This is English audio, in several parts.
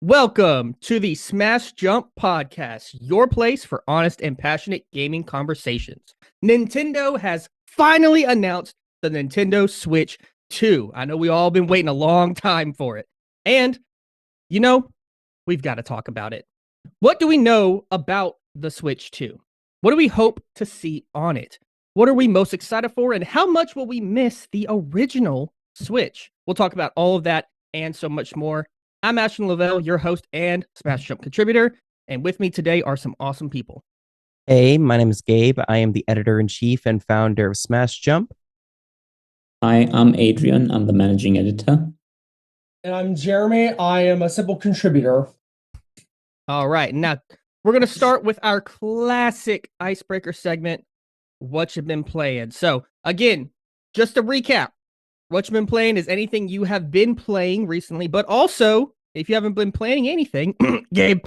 Welcome to the Smash Jump Podcast, your place for honest and passionate gaming conversations. Nintendo has finally announced the Nintendo Switch 2. I know we all been waiting a long time for it. And, we've got to talk about it. What do we know about the Switch 2? What do we hope to see on it? What are we most excited for? And how much will we miss the original Switch? We'll talk about all of that and so much more. I'm Ashton Lavelle, your host and Smash Jump contributor, and with me today are some awesome people. Hey, my name is Gabe. I am the editor-in-chief and founder of Smash Jump. Hi, I'm Adrian. I'm the managing editor. And I'm Jeremy. I am a simple contributor. All right, now we're going to start with our classic icebreaker segment, What You Been Playing? So, again, just to recap, what you've been playing is anything you have been playing recently, but also, if you haven't been playing anything, Gabe,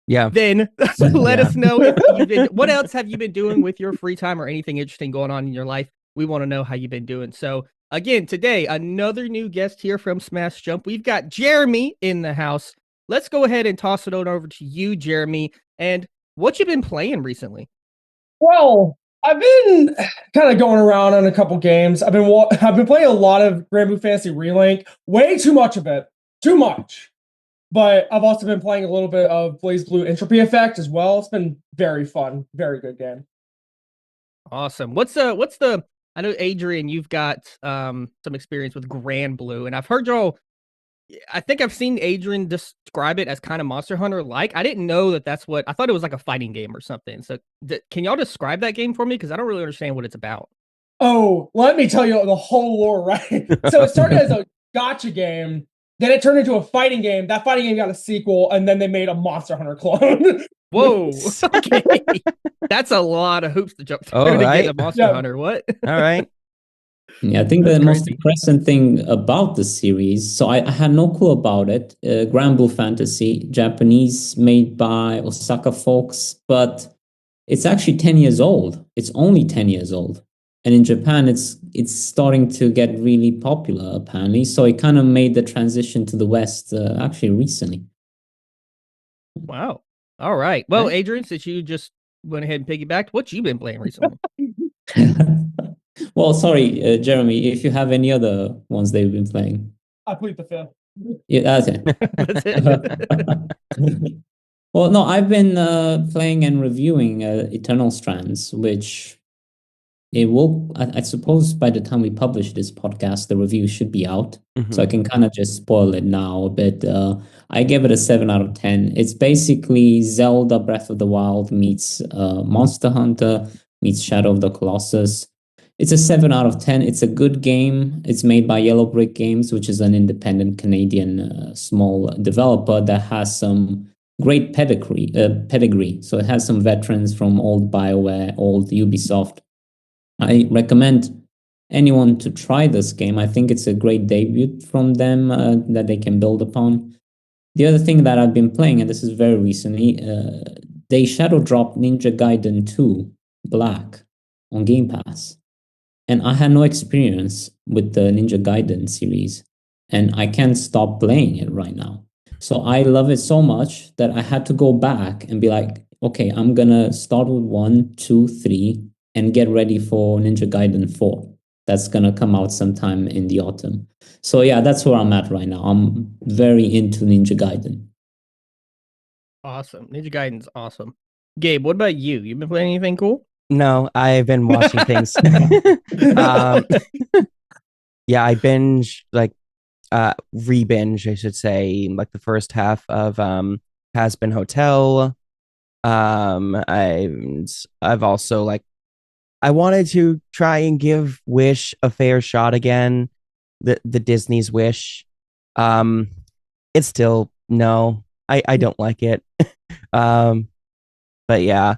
then let us know if you've been, what else have you been doing with your free time or anything interesting going on in your life. We want to know how you've been doing. So, again, today, another new guest here from Smash Jump. We've got Jeremy in the house. Let's go ahead and toss it on over to you, Jeremy. And what you been playing recently? Well, I've been kind of going around on a couple games. I've been playing a lot of Grand Blue Fantasy Relink. Way too much of it. Too much. But I've also been playing a little bit of BlazBlue Entropy Effect as well. It's been very fun. Very good game. Awesome. What's the I know, Adrian, you've got some experience with Grand Blue, and I've heard I think I've seen Adrian describe it as kind of Monster Hunter-like. I didn't know that's what, I thought it was like a fighting game or something. So can y'all describe that game for me? Because I don't really understand what it's about. Oh, let me tell you the whole lore, right? So it started as a gacha game, then it turned into a fighting game. That fighting game got a sequel, and then they made a Monster Hunter clone. Whoa. Okay. That's a lot of hoops to jump through to get a Monster Hunter. What? All right. Yeah, I think the most impressive thing about the series, so I had no clue about it. Grand Blue Fantasy, Japanese, made by Osaka folks, but it's actually 10 years old. It's only 10 years old. And in Japan, it's starting to get really popular, apparently. So it kind of made the transition to the West actually recently. Wow. All right. Well, Adrian, since you just went ahead and piggybacked, what you been playing recently? Well, sorry, Jeremy, if you have any other ones they've been playing. I plead the fifth. Yeah, that's it. Well, no, I've been playing and reviewing Eternal Strands, which it will, I suppose by the time we publish this podcast, the review should be out. Mm-hmm. So I can kind of just spoil it now a bit. I gave it a 7 out of 10. It's basically Zelda Breath of the Wild meets Monster Hunter meets Shadow of the Colossus. It's a 7 out of 10. It's a good game. It's made by Yellow Brick Games, which is an independent Canadian small developer that has some great pedigree. So it has some veterans from old BioWare, old Ubisoft. I recommend anyone to try this game. I think it's a great debut from them that they can build upon. The other thing that I've been playing, and this is very recently, they shadow dropped Ninja Gaiden 2 Black on Game Pass. And I had no experience with the Ninja Gaiden series, and I can't stop playing it right now. So I love it so much that I had to go back and be like, okay, I'm going to start with 1, 2, 3, and get ready for Ninja Gaiden 4. That's going to come out sometime in the autumn. So yeah, that's where I'm at right now. I'm very into Ninja Gaiden. Awesome. Ninja Gaiden's awesome. Gabe, what about you? You been playing anything cool? No, I've been watching things. Yeah, I binge re-binge, I should say, like the first half of Has Been Hotel. I've also I wanted to try and give Wish a fair shot again. The Disney's Wish. It's still no. I don't like it. But yeah.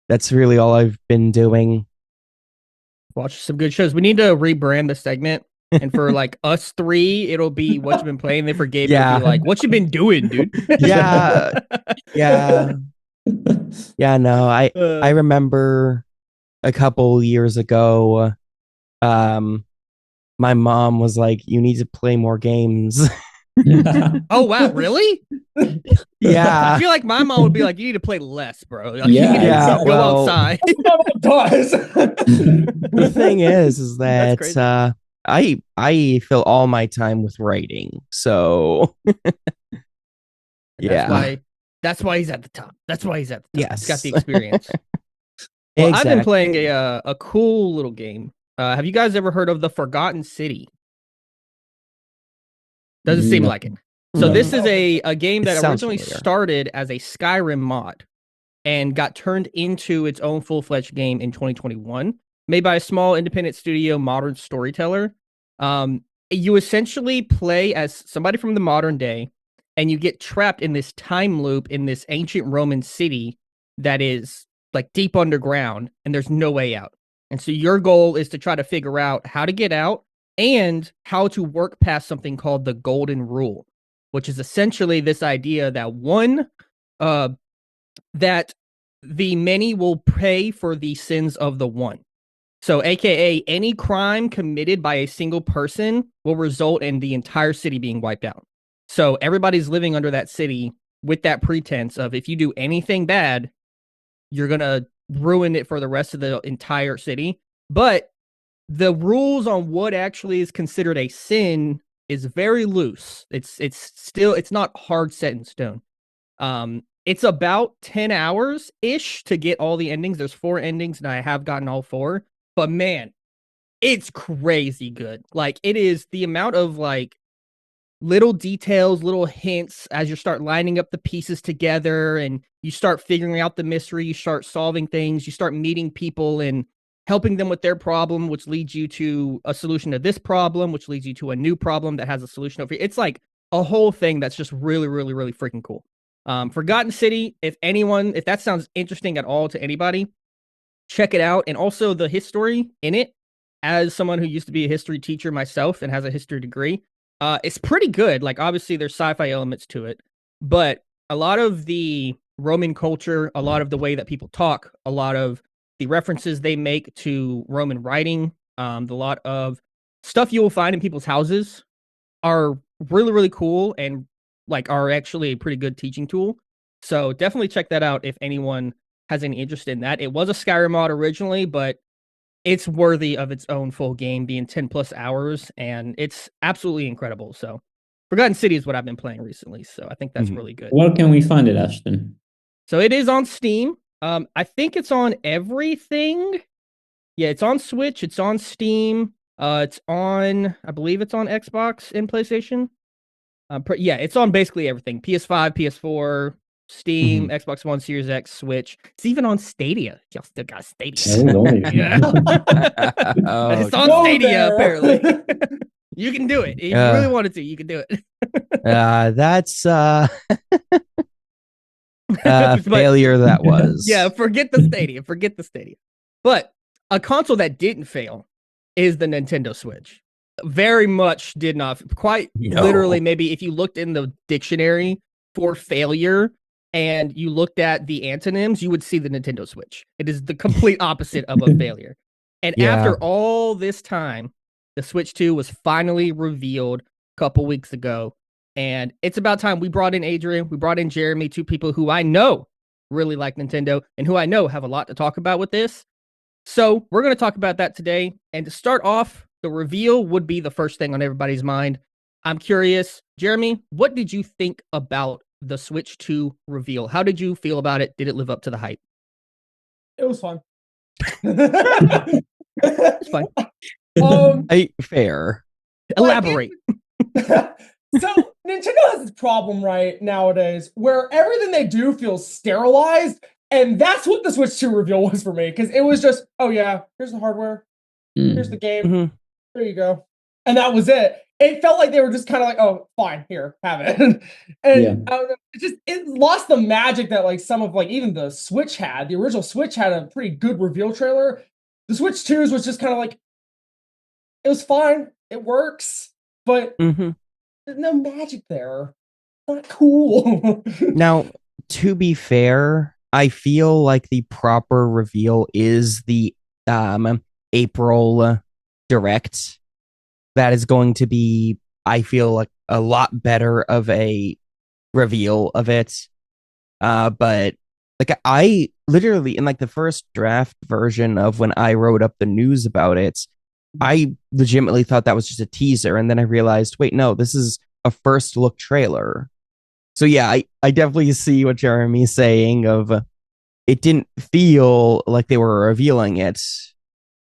That's really all I've been doing. Watch some good shows. We need to rebrand the segment. And for us three, it'll be what you've been playing. Then for Gabe, it'll be like, what you been doing, dude? Yeah. Yeah. Yeah, no. I remember a couple years ago, my mom was like, you need to play more games. Oh, wow. Really? Yeah. I feel like my mom would be like, "You need to play less, bro. Like, Yeah, you need to exactly. go well, outside." That's what my mom does. The thing is That's that crazy. I fill all my time with writing. So And that's yeah. why he's at the top. That's why he's at the top. He's got the Yes. experience. Well, I've been Exactly. playing a cool little game. Have you guys ever heard of the Forgotten City? Doesn't seem No. like it. So this No. is a game It that sounds originally familiar. started as a Skyrim mod and got turned into its own full-fledged game in 2021, made by a small independent studio, Modern Storyteller. You essentially play as somebody from the modern day, and you get trapped in this time loop in this ancient Roman city that is like deep underground, and there's no way out. And so your goal is to try to figure out how to get out and how to work past something called the Golden Rule, which is essentially this idea that that the many will pay for the sins of the one. So, AKA, any crime committed by a single person will result in the entire city being wiped out. So, everybody's living under that city with that pretense of if you do anything bad, you're going to ruin it for the rest of the entire city. But the rules on what actually is considered a sin is very loose. It's not hard set in stone. It's about 10 hours ish to get all the endings. There's 4 endings, and I have gotten all 4. But man, it's crazy good. Like, it is the amount of like little details, little hints as you start lining up the pieces together and you start figuring out the mystery, you start solving things, you start meeting people and helping them with their problem, which leads you to a solution to this problem, which leads you to a new problem that has a solution over here. It's like a whole thing that's just really, really, really freaking cool. Forgotten City, if that sounds interesting at all to anybody, check it out. And also the history in it, as someone who used to be a history teacher myself and has a history degree, it's pretty good. Like, obviously there's sci-fi elements to it, but a lot of the Roman culture, a lot of the way that people talk, a lot of the references they make to Roman writing, the lot of stuff you will find in people's houses are really, really cool and like are actually a pretty good teaching tool. So definitely check that out if anyone has any interest in that. It was a Skyrim mod originally, but it's worthy of its own full game, being 10 plus hours, and it's absolutely incredible. So Forgotten City is what I've been playing recently, so I think that's really good. Where can we find it, Ashton? So it is on Steam. I think it's on everything. Yeah, it's on Switch, it's on Steam, I believe it's on Xbox and PlayStation. Yeah, it's on basically everything. PS5, PS4, Steam, Xbox One, Series X, Switch. It's even on Stadia. Y'all still got Stadia. Yeah. It's on Go Stadia, there. apparently. You can do it. If you really wanted to, you can do it. That's But- failure that was. Yeah, forget the Stadia. But a console that didn't fail is the Nintendo Switch. Very much did not quite literally. Maybe if you looked in the dictionary for failure and you looked at the antonyms, you would see the Nintendo Switch. It is the complete opposite of a failure. And after all this time, the Switch 2 was finally revealed a couple weeks ago. And it's about time we brought in Adrian, we brought in Jeremy, 2 people who I know really like Nintendo and who I know have a lot to talk about with this. So we're going to talk about that today. And to start off, the reveal would be the first thing on everybody's mind. I'm curious, Jeremy, what did you think about the Switch 2 reveal? How did you feel about it? Did it live up to the hype? It was fun. It's fine. Fair. Elaborate. So Nintendo has this problem right nowadays where everything they do feels sterilized, and that's what the Switch 2 reveal was for me, because it was just, oh yeah, here's the hardware, here's the game, there you go, and that was it. It felt like they were just kind of like, oh, fine, here, have it. And I don't know, it lost the magic that like some of like even the Switch had. The original Switch had a pretty good reveal trailer. The Switch 2's was just kind of like, it was fine, it works, but there's no magic there. Not cool. Now, to be fair, I feel like the proper reveal is the April Direct. That is going to be, I feel like, a lot better of a reveal of it. But like I literally in like the first draft version of when I wrote up the news about it, I legitimately thought that was just a teaser, and then I realized, wait, no, this is a first look trailer. So yeah, I definitely see what Jeremy's saying of it didn't feel like they were revealing it.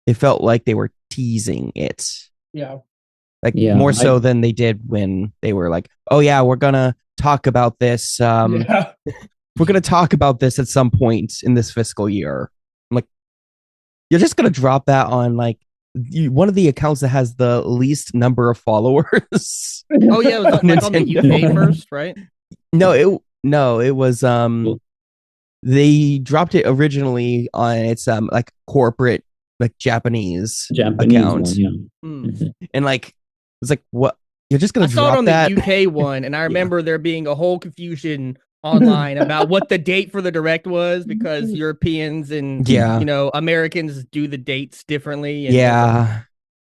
It felt like they were teasing it. Yeah. Like Yeah, more so than they did when they were like, oh yeah, we're gonna talk about this. Yeah. We're gonna talk about this at some point in this fiscal year. I'm like, you're just gonna drop that on like one of the accounts that has the least number of followers. Oh yeah, it was like on the Nintendo. UK first, right? No, it was they dropped it originally on its like corporate like Japanese account. one, yeah. Mm. And like it's like, what, you're just gonna I saw it drop on that? the UK one, and I remember there being a whole confusion online about what the date for the direct was, because Europeans and Yeah. you know, Americans do the dates differently. And Yeah,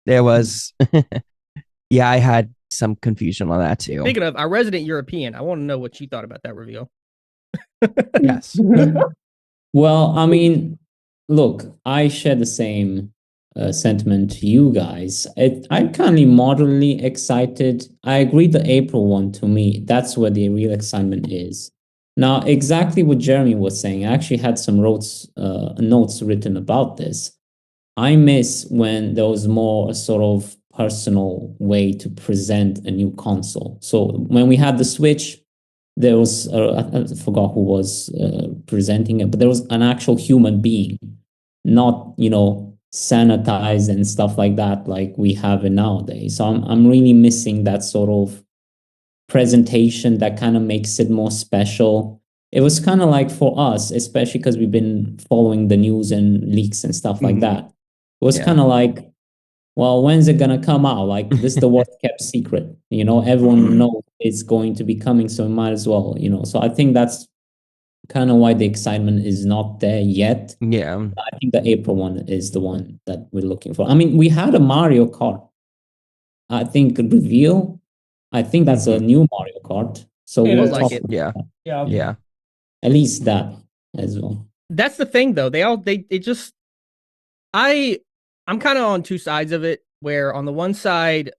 there was. Yeah, I had some confusion on that too. speaking of our resident European, I want to know what you thought about that reveal. Yes. Well, I mean, look, I share the same sentiment to you guys. I'm kind of moderately excited. I agree, the April one, to me, that's where the real excitement is. Now, exactly what Jeremy was saying, I actually had some notes written about this. I miss when there was more a sort of personal way to present a new console. So when we had the Switch, there was I forgot who was presenting it, but there was an actual human being, not sanitized and stuff like that, like we have it nowadays. So I'm really missing that sort of presentation that kind of makes it more special. It was kind of like for us, especially because we've been following the news and leaks and stuff like that. It was kind of like, well, when's it gonna come out? Like, this is the worst kept secret. Everyone knows it's going to be coming, so it might as well. So I think that's kind of why the excitement is not there yet. Yeah. I think the April one is the one that we're looking for. I mean, we had a Mario Kart, I think, reveal. I think that's a new Mario Kart. So It we'll is. talk Like it. about that. Yeah. At least that as well. That's the thing, though. I'm kind of on two sides of it, where on the one side,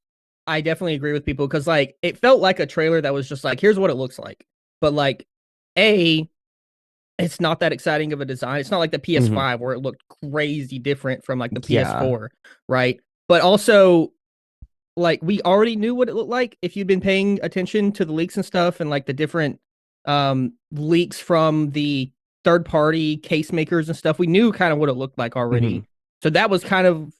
I definitely agree with people, because like it felt like a trailer that was just like, here's what it looks like. But like, it's not that exciting of a design. It's not like the PS5 where it looked crazy different from like the PS4, right? But also, like, we already knew what it looked like if you'd been paying attention to the leaks and stuff, and like the different leaks from the third party case makers and stuff. We knew kind of what it looked like already. So that was kind of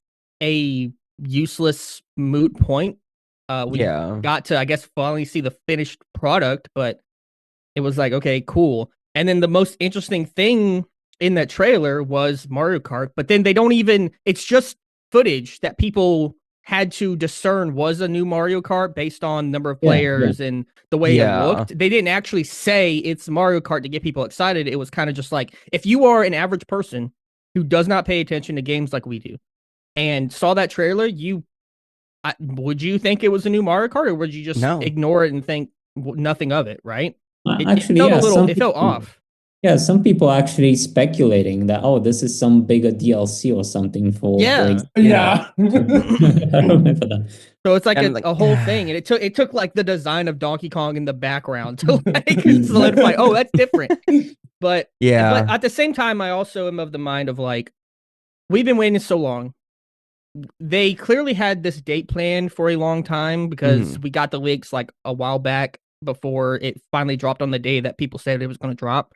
a useless moot point. We got to, I guess, finally see the finished product, but it was like, okay, cool. And then the most interesting thing in that trailer was Mario Kart, but then it's just footage that people had to discern was a new Mario Kart based on number of players and the way it looked. They didn't actually say it's Mario Kart to get people excited. It was kind of just like, if you are an average person who does not pay attention to games like we do and saw that trailer, would you think it was a new Mario Kart, or would you just ignore it and think nothing of it, right? It felt off. Yeah, some people actually speculating that, this is some bigger DLC or something for I remember that. So it's like a whole thing, and it took like the design of Donkey Kong in the background to like solidify, that's different. But at the same time, I also am of the mind of like, we've been waiting so long. They clearly had this date planned for a long time, because we got the leaks like a while back before it finally dropped on the day that people said it was going to drop.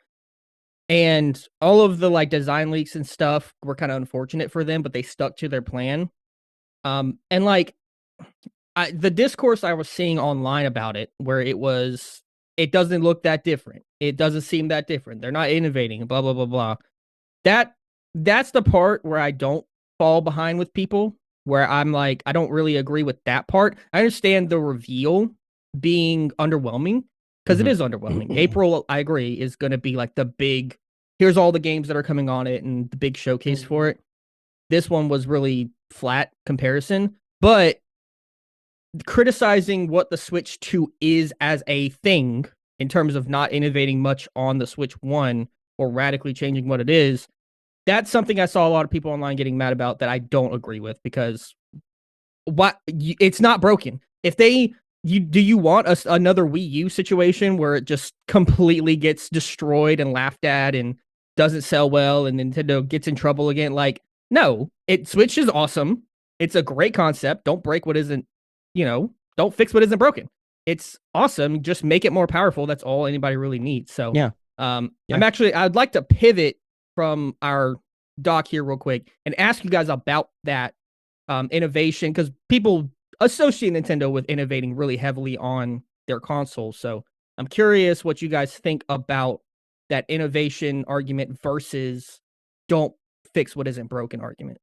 And all of the like design leaks and stuff were kind of unfortunate for them, but they stuck to their plan. And like the discourse I was seeing online about it, where it doesn't look that different. It doesn't seem that different. They're not innovating, blah, blah, blah, blah. That's the part where I don't fall behind with people, where I'm like, I don't really agree with that part. I understand the reveal being underwhelming, because it is underwhelming. April, I agree, is going to be like the big, here's all the games that are coming on it and the big showcase for it. This one was really flat comparison, but criticizing what the Switch 2 is as a thing in terms of not innovating much on the Switch 1 or radically changing what it is, that's something I saw a lot of people online getting mad about that I don't agree with, because it's not broken. If do you want another Wii U situation where it just completely gets destroyed and laughed at and doesn't sell well and Nintendo gets in trouble again? Like, no, Switch is awesome. It's a great concept. Don't break what isn't, don't fix what isn't broken. It's awesome. Just make it more powerful. That's all anybody really needs. So yeah. I'd like to pivot from our doc here real quick and ask you guys about that innovation, because people associate Nintendo with innovating really heavily on their consoles. So I'm curious what you guys think about that innovation argument versus don't fix what isn't broken argument.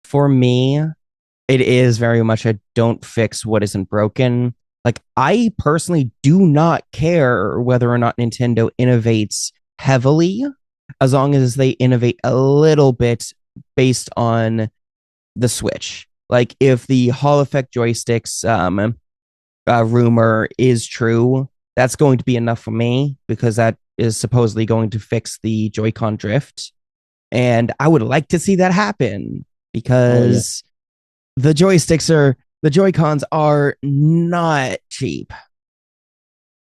For me, it is very much a don't fix what isn't broken. Like, I personally do not care whether or not Nintendo innovates heavily, as long as they innovate a little bit based on the Switch. Like, if the Hall Effect joysticks rumor is true, that's going to be enough for me, because that is supposedly going to fix the Joy-Con drift. And I would like to see that happen, because the Joy-Cons are not cheap.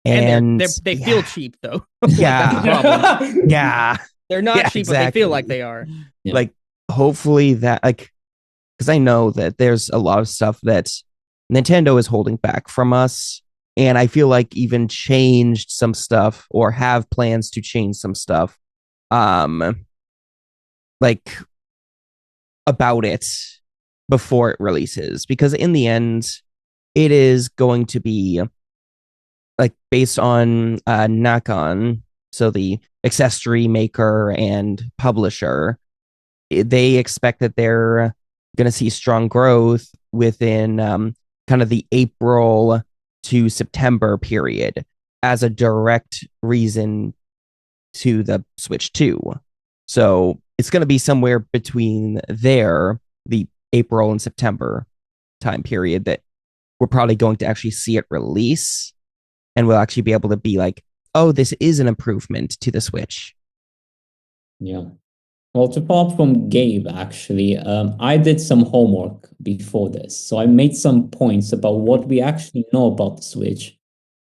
And they feel cheap, though. Yeah. Yeah. They're not cheap, exactly. But they feel like they are. Yeah. Like, hopefully that, like, because I know that there's a lot of stuff that Nintendo is holding back from us. And I feel like even changed some stuff, or have plans to change some stuff, like, about it before it releases. Because in the end, it is going to be, like, based on Nakon, so the accessory maker and publisher. They expect that they're going to see strong growth within kind of the April to September period, as a direct reason to the Switch 2. So it's going to be somewhere between there, the April and September time period, that we're probably going to actually see it release, and we'll actually be able to be like, oh, this is an improvement to the Switch. Yeah. Well, to pop from Gabe, actually, I did some homework before this. So I made some points about what we actually know about the Switch,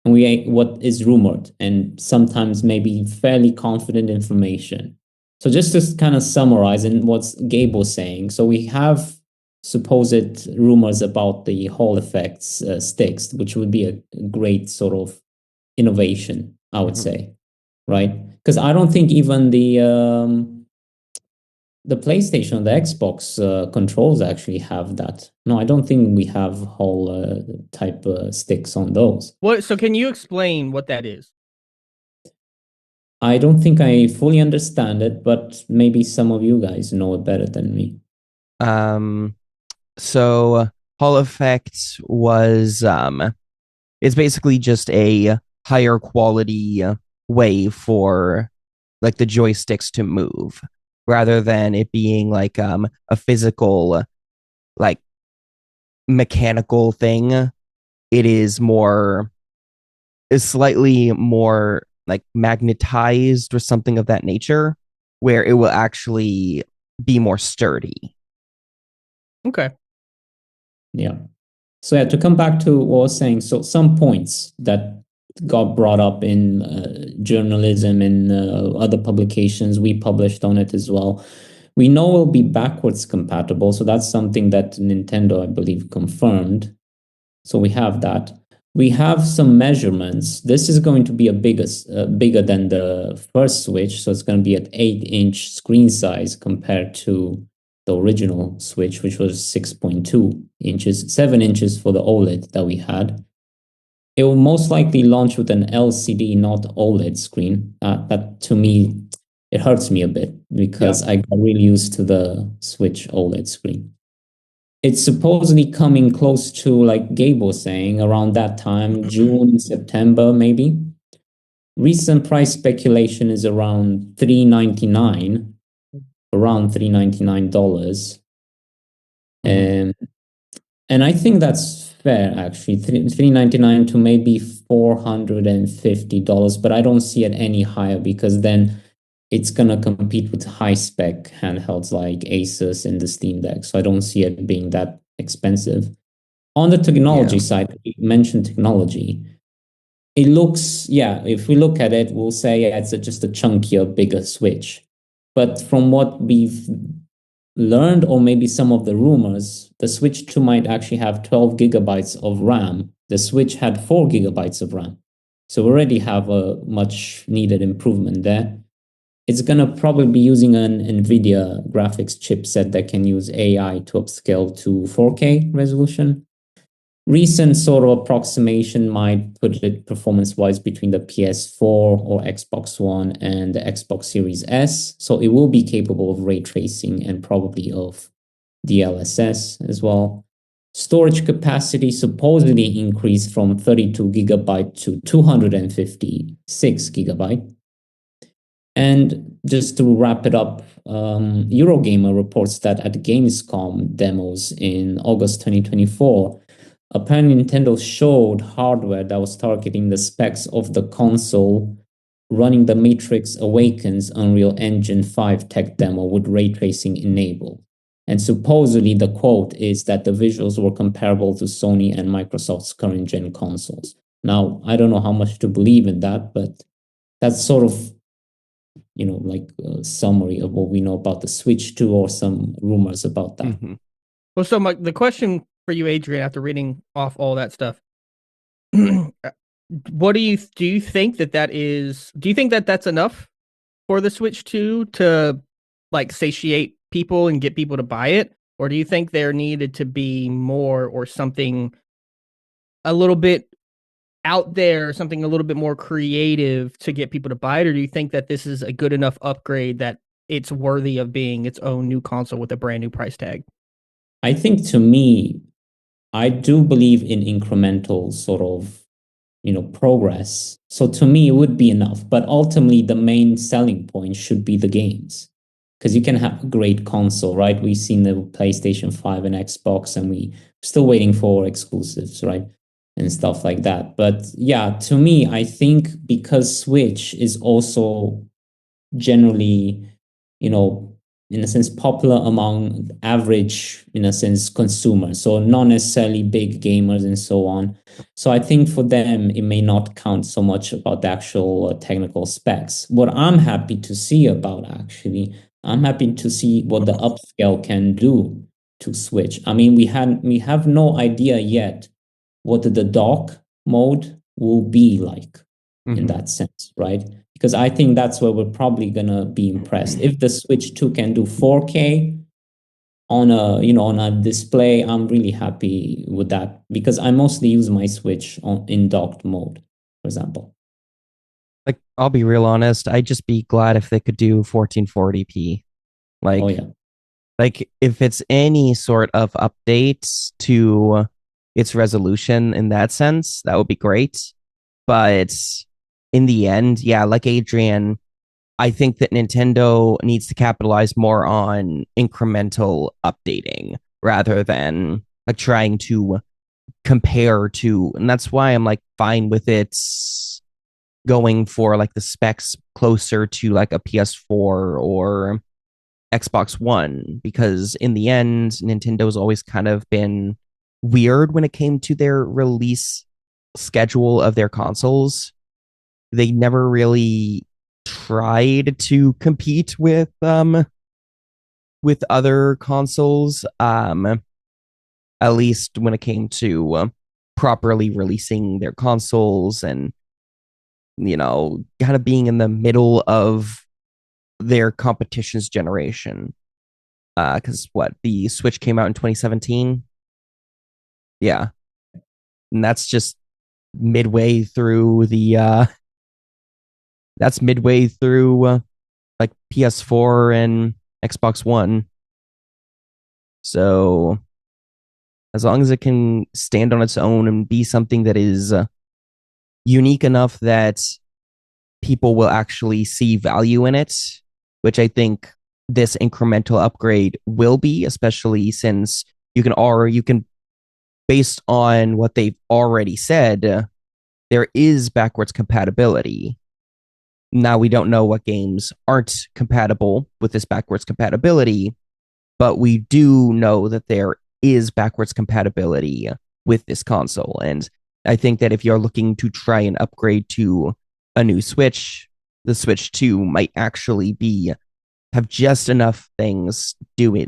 and what is rumored, and sometimes maybe fairly confident information. So just to kind of summarize in what Gabe was saying. So we have supposed rumors about the Hall Effects sticks, which would be a great sort of innovation, I would say, right? Because I don't think even the PlayStation, the Xbox controls actually have that. No, I don't think we have Hall type sticks on those. So can you explain what that is? I don't think I fully understand it, but maybe some of you guys know it better than me. So Hall Effect was it's basically just a higher quality way for, like, the joysticks to move, rather than it being like a physical, like, mechanical thing. It is slightly more like magnetized or something of that nature, where it will actually be more sturdy. Okay. Yeah. So yeah, to come back to what I was saying, so some points that got brought up in journalism and other publications, we published on it as well. We know it'll be backwards compatible, so that's something that Nintendo, I believe, confirmed. So we have that. We have some measurements. This is going to be bigger than the first Switch, so it's going to be at 8-inch screen size compared to the original Switch, which was 6.2 inches, 7 inches for the OLED that we had. It will most likely launch with an LCD, not OLED screen. That, to me, it hurts me a bit, because I got really used to the Switch OLED screen. It's supposedly coming close to, like Gabe was saying, around that time, June, September, maybe. Recent price speculation is around $399. And I think that's fair actually. $399 to maybe $450, but I don't see it any higher because then it's gonna compete with high spec handhelds like Asus and the Steam Deck. So I don't see it being that expensive. On the technology side, you mentioned technology. It looks, if we look at it, we'll say it's just a chunkier, bigger Switch. But from what we've learned, or maybe some of the rumors, the Switch 2 might actually have 12 gigabytes of RAM. The Switch had 4 gigabytes of RAM. So we already have a much needed improvement there. It's going to probably be using an NVIDIA graphics chipset that can use AI to upscale to 4K resolution. Recent sort of approximation might put it performance-wise between the PS4 or Xbox One and the Xbox Series S. So it will be capable of ray tracing and probably of DLSS as well. Storage capacity supposedly increased from 32 gigabyte to 256 gigabyte. And just to wrap it up, Eurogamer reports that at Gamescom demos in August 2024, apparently Nintendo showed hardware that was targeting the specs of the console running the Matrix Awakens Unreal Engine 5 tech demo with ray tracing enabled. And supposedly the quote is that the visuals were comparable to Sony and Microsoft's current gen consoles. Now, I don't know how much to believe in that, but that's sort of, like a summary of what we know about the Switch 2 or some rumors about that. Mm-hmm. Well, so the question for you, Adrian, after reading off all that stuff, what do you think do you think that that's enough for the Switch 2 to like satiate people and get people to buy it? Or do you think there needed to be more or something a little bit out there, something a little bit more creative to get people to buy it? Or do you think that this is a good enough upgrade that it's worthy of being its own new console with a brand new price tag? I think, to me, I do believe in incremental sort of, progress. So to me, it would be enough. But ultimately, the main selling point should be the games. Because you can have a great console, right? We've seen the PlayStation 5 and Xbox, and we're still waiting for exclusives, right? And stuff like that. But yeah, to me, I think because Switch is also generally, in a sense, popular among average, in a sense, consumers. So not necessarily big gamers and so on. So I think for them, it may not count so much about the actual technical specs. What I'm happy to see about, actually, I'm happy to see what the upscale can do to Switch. I mean, we have no idea yet what the dock mode will be like in that sense, right? Because I think that's where we're probably gonna be impressed. If the Switch 2 can do 4K on a display, I'm really happy with that because I mostly use my Switch in docked mode, for example. Like, I'll be real honest, I'd just be glad if they could do 1440p. Like, oh yeah, like if it's any sort of updates to its resolution in that sense, that would be great. But in the end, yeah, like Adrian, I think that Nintendo needs to capitalize more on incremental updating rather than like trying to compare to, and that's why I'm like fine with it going for like the specs closer to like a PS4 or Xbox One, because in the end, Nintendo's always kind of been weird when it came to their release schedule of their consoles. They never really tried to compete with other consoles, at least when it came to properly releasing their consoles and kind of being in the middle of their competition's generation. Because the Switch came out in 2017. Yeah, and that's just midway through like PS4 and Xbox One. So as long as it can stand on its own and be something that is unique enough that people will actually see value in it, which I think this incremental upgrade will be, especially since you can based on what they've already said, there is backwards compatibility. Now, we don't know what games aren't compatible with this backwards compatibility, but we do know that there is backwards compatibility with this console. And I think that if you're looking to try and upgrade to a new Switch, the Switch 2 might actually have just enough things doing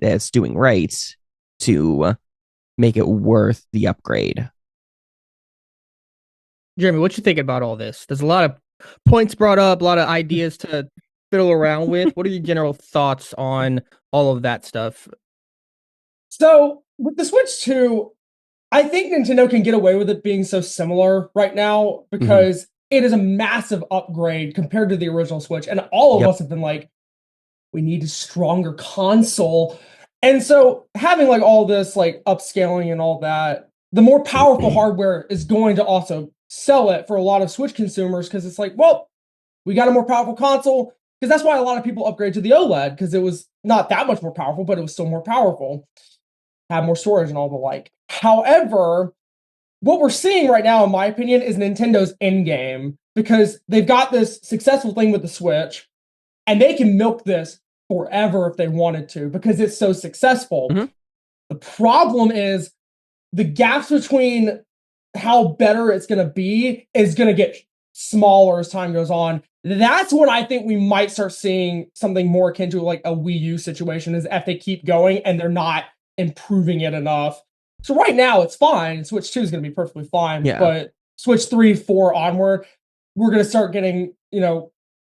right to make it worth the upgrade. Jeremy, what you think about all this? There's a lot of points brought up, a lot of ideas to fiddle around with. What are your general thoughts on all of that stuff? So with the Switch 2, I think Nintendo can get away with it being so similar right now because it is a massive upgrade compared to the original Switch. And all of us have been like, we need a stronger console. And so having like all this like upscaling and all that, the more powerful hardware is going to also sell it for a lot of Switch consumers because it's like, well, we got a more powerful console. Because that's why a lot of people upgrade to the OLED because it was not that much more powerful, but it was still more powerful. Had more storage and all the like. However, what we're seeing right now, in my opinion, is Nintendo's end game because they've got this successful thing with the Switch and they can milk this forever if they wanted to because it's so successful. The problem is the gaps between how better it's going to be is going to get smaller as time goes on. That's when I think we might start seeing something more akin to like a Wii U situation is if they keep going and they're not improving it enough. So right now it's fine. Switch 2 is going to be perfectly fine. But Switch 3, 4 onward, we're going to start getting,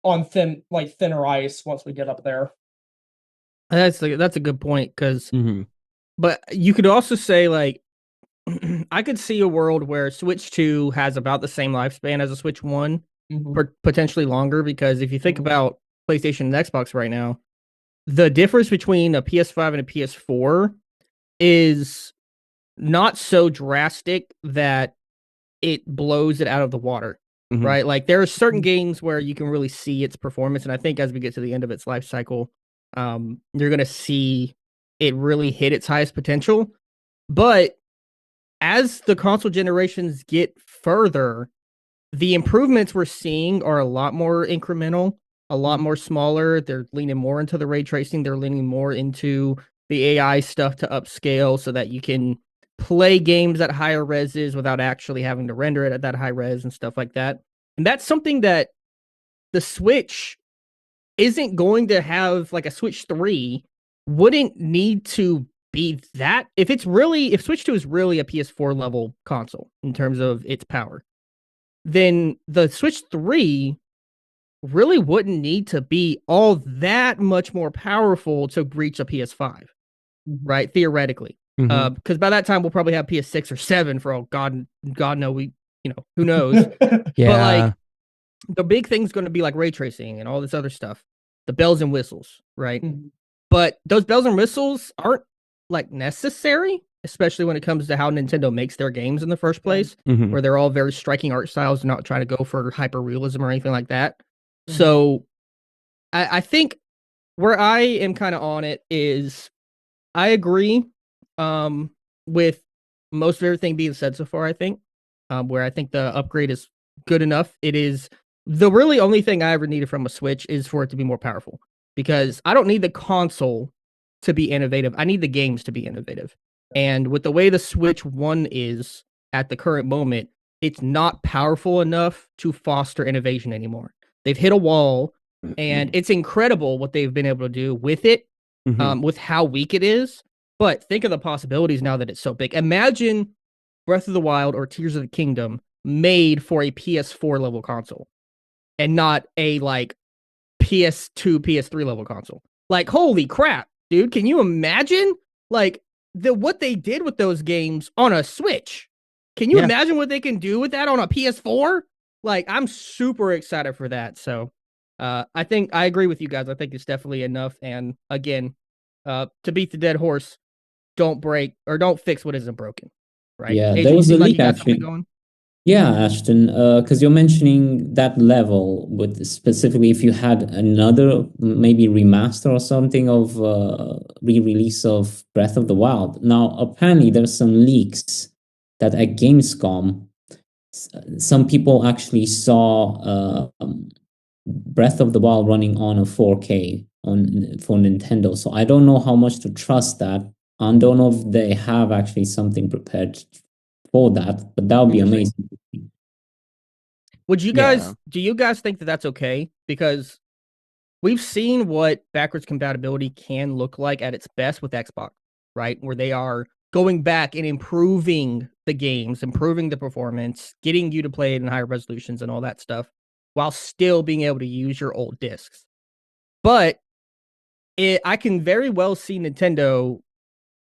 on thinner ice once we get up there. That's a good point because, but you could also say like, I could see a world where Switch 2 has about the same lifespan as a Switch 1, potentially longer, because if you think about PlayStation and Xbox right now, the difference between a PS5 and a PS4 is not so drastic that it blows it out of the water, right? Like there are certain games where you can really see its performance, and I think as we get to the end of its life cycle, you're going to see it really hit its highest potential. But as the console generations get further, the improvements we're seeing are a lot more incremental, a lot more smaller. They're leaning more into the ray tracing. They're leaning more into the AI stuff to upscale so that you can play games at higher reses without actually having to render it at that high res and stuff like that. And that's something that the Switch isn't going to have. Like a Switch 3 wouldn't need to be that. If Switch 2 is really a PS4 level console in terms of its power, then the Switch 3 really wouldn't need to be all that much more powerful to reach a PS5, right? Theoretically. Because by that time we'll probably have PS6 or 7 for all God know, who knows. But like the big thing's going to be like ray tracing and all this other stuff, the bells and whistles, right? But those bells and whistles aren't like necessary, especially when it comes to how Nintendo makes their games in the first place, where they're all very striking art styles, not trying to go for hyper realism or anything like that. So I think where I am kind of on it is I agree with most of everything being said so far, I think, where I think the upgrade is good enough. It is the really only thing I ever needed from a Switch is for it to be more powerful, because I don't need the console to be innovative. I need the games to be innovative. And with the way the Switch 1 is at the current moment, it's not powerful enough to foster innovation anymore. They've hit a wall, and it's incredible what they've been able to do with it, with how weak it is. But think of the possibilities now that it's so big. Imagine Breath of the Wild or Tears of the Kingdom made for a PS4 level console and not a like PS2, PS3 level console. Like, holy crap, dude. Can you imagine like what they did with those games on a Switch? Can you imagine what they can do with that on a PS4? Like, I'm super excited for that. So I think I agree with you guys. I think it's definitely enough. And again, to beat the dead horse, don't fix what isn't broken. Right? Yeah, Adrian, there was a leak got actually. Going? Yeah, Ashton, because you're mentioning that level with specifically if you had another maybe remaster or something of re-release of Breath of the Wild. Now, apparently there's some leaks that at Gamescom, some people actually saw Breath of the Wild running on a 4K for Nintendo. So I don't know how much to trust that. I don't know if they have actually something prepared for that, but that would be amazing. Would you guys, do you guys think that that's okay? Because we've seen what backwards compatibility can look like at its best with Xbox, right? Where they are going back and improving the games, improving the performance, getting you to play it in higher resolutions and all that stuff, while still being able to use your old discs. But I can very well see Nintendo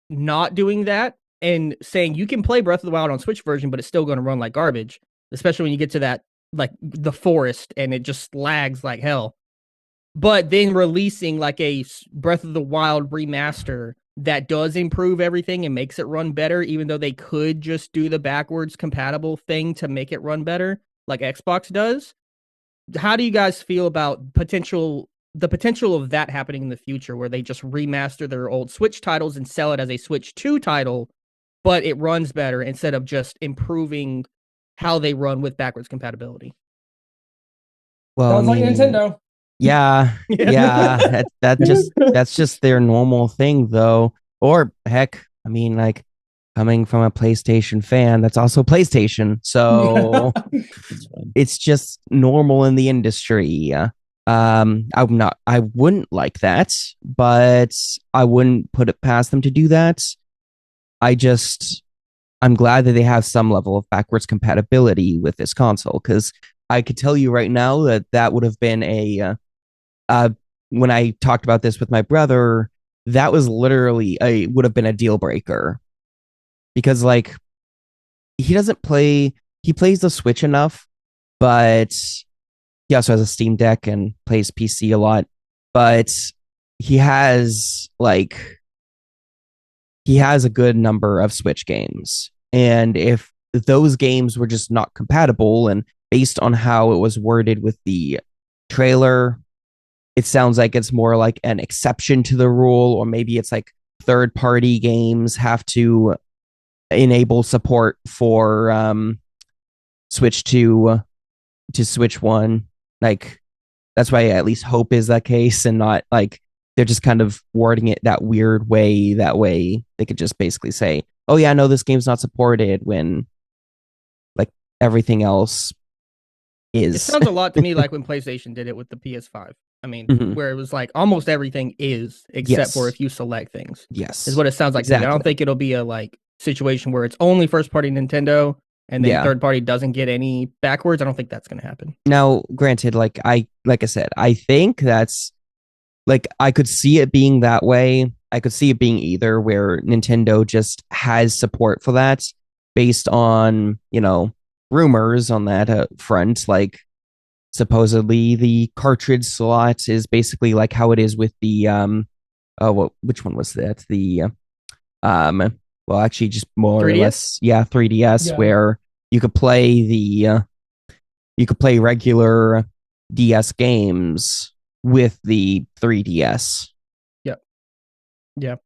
not doing that and saying you can play Breath of the Wild on Switch version, but it's still going to run like garbage, especially when you get to that, like the forest, and it just lags like hell. But then releasing like a Breath of the Wild remaster that does improve everything and makes it run better, even though they could just do the backwards compatible thing to make it run better, like Xbox does. How do you guys feel about the potential of that happening in the future, where they just remaster their old Switch titles and sell it as a Switch 2 title, but it runs better instead of just improving how they run with backwards compatibility? Well, Sounds like Nintendo. Yeah, that's just their normal thing, though. Or heck, I mean, like coming from a PlayStation fan, that's also PlayStation, so it's just normal in the industry. I wouldn't like that, but I wouldn't put it past them to do that. I'm glad that they have some level of backwards compatibility with this console, because I could tell you right now that would have been when I talked about this with my brother, that was literally would have been a deal breaker, because like he plays the Switch enough, but he also has a Steam Deck and plays PC a lot, but he has a good number of Switch games. And if those games were just not compatible, and based on how it was worded with the trailer, it sounds like it's more like an exception to the rule, or maybe it's like third-party games have to enable support for Switch 2 to Switch 1. Like, that's why I at least hope is that case, and not like they're just kind of wording it that weird way. That way they could just basically say, oh yeah, no, this game's not supported, when like everything else is. It sounds a lot to me like when PlayStation did it with the PS5. I mean, where it was like almost everything is, except for if you select things. Yes. Is what it sounds like to me. I don't think it'll be a like situation where it's only first party Nintendo and then third party doesn't get any backwards. I don't think that's going to happen. Now, granted, like I said, I think that's like, I could see it being that way. I could see it being either, where Nintendo just has support for that based on, rumors on that front. Like, supposedly the cartridge slot is basically like how it is with the which one was that? The well, actually just more 3DS? or less, 3DS, where you could play regular DS games with the 3DS. Yep.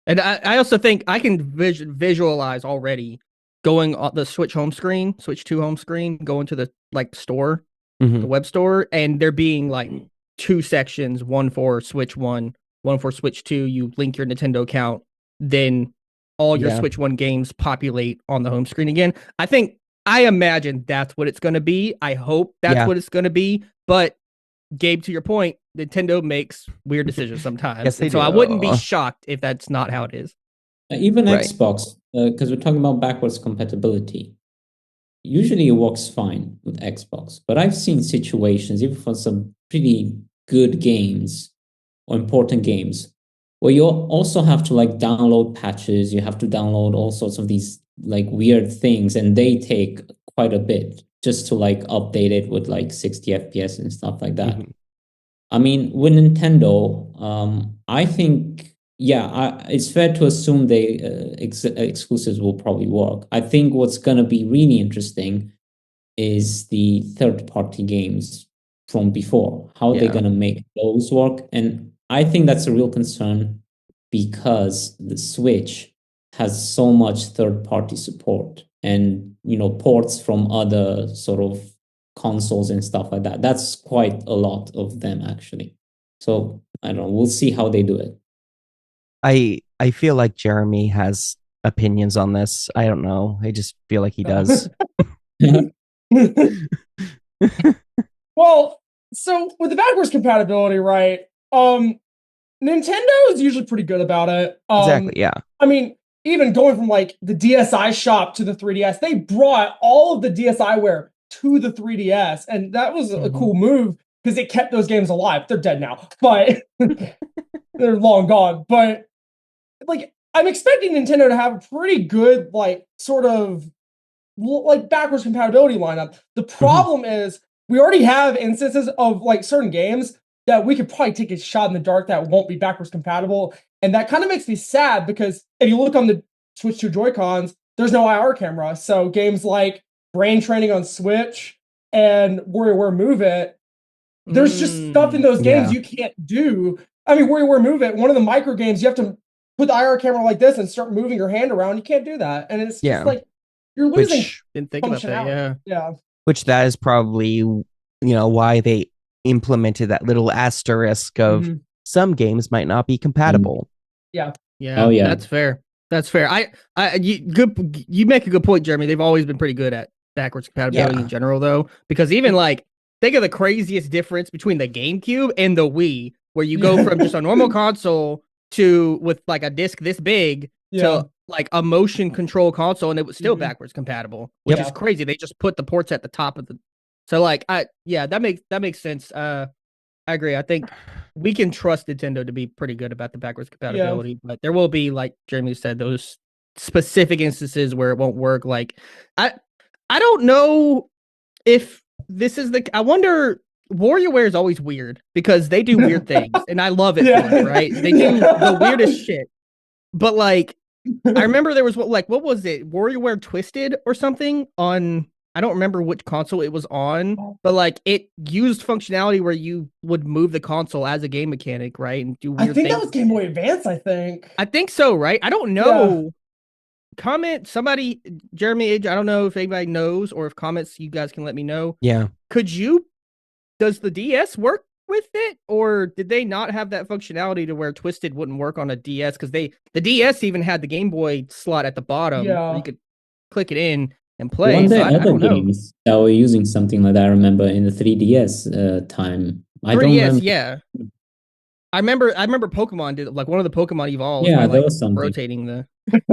And I also think I can visualize already going on the Switch 2 home screen, going to the like store, the web store, and there being like two sections, one for Switch 1, one for Switch 2. You link your Nintendo account, then all your Switch 1 games populate on the home screen again. I imagine that's what it's going to be. I hope that's what it's going to be. But Gabe, to your point, Nintendo makes weird decisions sometimes. Yes, they do. I wouldn't be shocked if that's not how it is. Even Xbox, because we're talking about backwards compatibility. Usually it works fine with Xbox, but I've seen situations, even for some pretty good games or important games, where you also have to like download patches, you have to download all sorts of these like weird things, and they take quite a bit just to like update it with like 60 FPS and stuff like that. I mean, with Nintendo, I think, it's fair to assume they exclusives will probably work. I think what's going to be really interesting is the third-party games from before, how they're going to make those work. And I think that's a real concern, because the Switch has so much third-party support and ports from other sort of consoles and stuff like that. That's quite a lot of them actually. So I don't know. We'll see how they do it. I feel like Jeremy has opinions on this. I don't know. I just feel like he does. Well, so with the backwards compatibility, right? Nintendo is usually pretty good about it. Exactly. Yeah. I mean, even going from like the DSi shop to the 3DS, they brought all of the DSiWare to the 3DS, and that was a cool move because it kept those games alive. They're dead now, but they're long gone. But like, I'm expecting Nintendo to have a pretty good, like, sort of like backwards compatibility lineup. The problem is we already have instances of like certain games that we could probably take a shot in the dark that won't be backwards compatible. And that kind of makes me sad because if you look on the Switch 2 Joy-Cons, there's no IR camera. So games like Brain Training on Switch and WarioWare Move It, there's just stuff in those games you can't do. I mean, WarioWare Move It, one of the micro games, you have to put the IR camera like this and start moving your hand around. You can't do that. And it's just like, you're losing. Didn't think about that, yeah. Which that is probably, why they implemented that little asterisk of some games might not be compatible. Yeah. Oh yeah. That's fair. That's fair. You make a good point, Jeremy. They've always been pretty good at backwards compatibility in general, though, because even like think of the craziest difference between the GameCube and the Wii, where you go from just a normal console to with like a disc this big to like a motion control console, and it was still backwards compatible, which is crazy. They just put the ports at the top of the. So like that makes sense. I agree. I think we can trust Nintendo to be pretty good about the backwards compatibility, but there will be, like Jeremy said, those specific instances where it won't work. Like I don't know if this is I wonder. WarioWare is always weird because they do weird things, and I love it for it, right? They do the weirdest shit. But like, I remember there was what was it? WarioWare Twisted or something on. I don't remember which console it was on, but like it used functionality where you would move the console as a game mechanic, right? And do weird things. That was Game Boy Advance, I think so, right? I don't know. Comment somebody, Jeremy, I don't know if anybody knows, or if comments you guys can let me know. Yeah. Does the DS work with it, or did they not have that functionality to where Twisted wouldn't work on a DS? Because the DS even had the Game Boy slot at the bottom where you could click it in and play. One I don't games that were using something like that, I remember in the 3DS time. 3DS, yeah. I remember Pokemon did like one of the Pokemon Evolves. Yeah, there was something rotating the.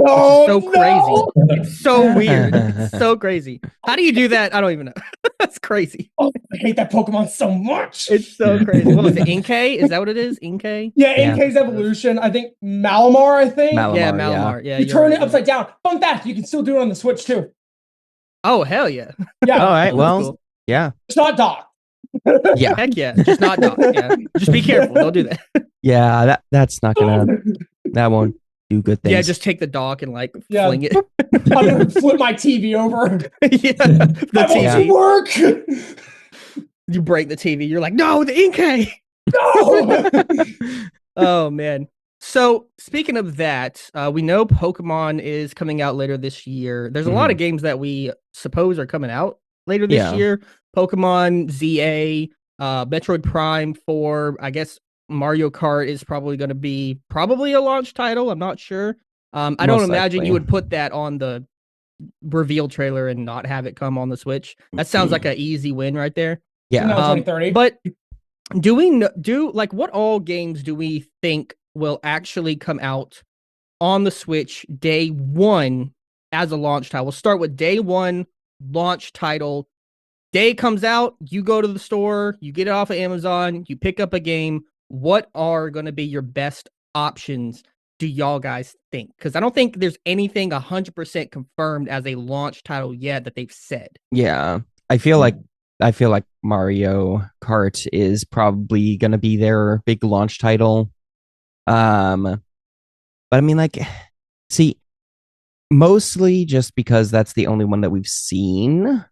So crazy. It's so weird. It's so crazy. How do you do that? I don't even know. That's crazy. Oh, I hate that Pokemon so much. It's so crazy. What was it? Inkay? Is that what it is? Inkay? Yeah, Inkay's evolution. I think Malamar, Malamar. Yeah, you turn it upside down. Fun fact, you can still do it on the Switch too. Oh, hell yeah. Yeah. All right. Well, cool. Yeah. It's not docked. Yeah. Heck yeah. Just not docked. Yeah. Just be careful. Don't do that. Yeah, that's not gonna. That won't do good things. Yeah, just take the dock and like fling it. I'm gonna flip my TV over. The TV work. You break the TV. You're like, no, the Inkay. No. Oh man. So speaking of that, we know Pokemon is coming out later this year. There's a lot of games that we suppose are coming out later this year. Pokemon, ZA, Metroid Prime 4. I guess Mario Kart is probably going to be a launch title. I'm not sure. I don't imagine you would put that on the reveal trailer and not have it come on the Switch. That sounds like an easy win right there. Yeah. 2030. But do we like what all games do we think will actually come out on the Switch day one as a launch title? We'll start with day one launch title. Day comes out, you go to the store, you get it off of Amazon, you pick up a game. What are going to be your best options, do y'all guys think? Because I don't think there's anything 100% confirmed as a launch title yet that they've said. Yeah. I feel like Mario Kart is probably going to be their big launch title. But I mean, like, see, mostly just because that's the only one that we've seen.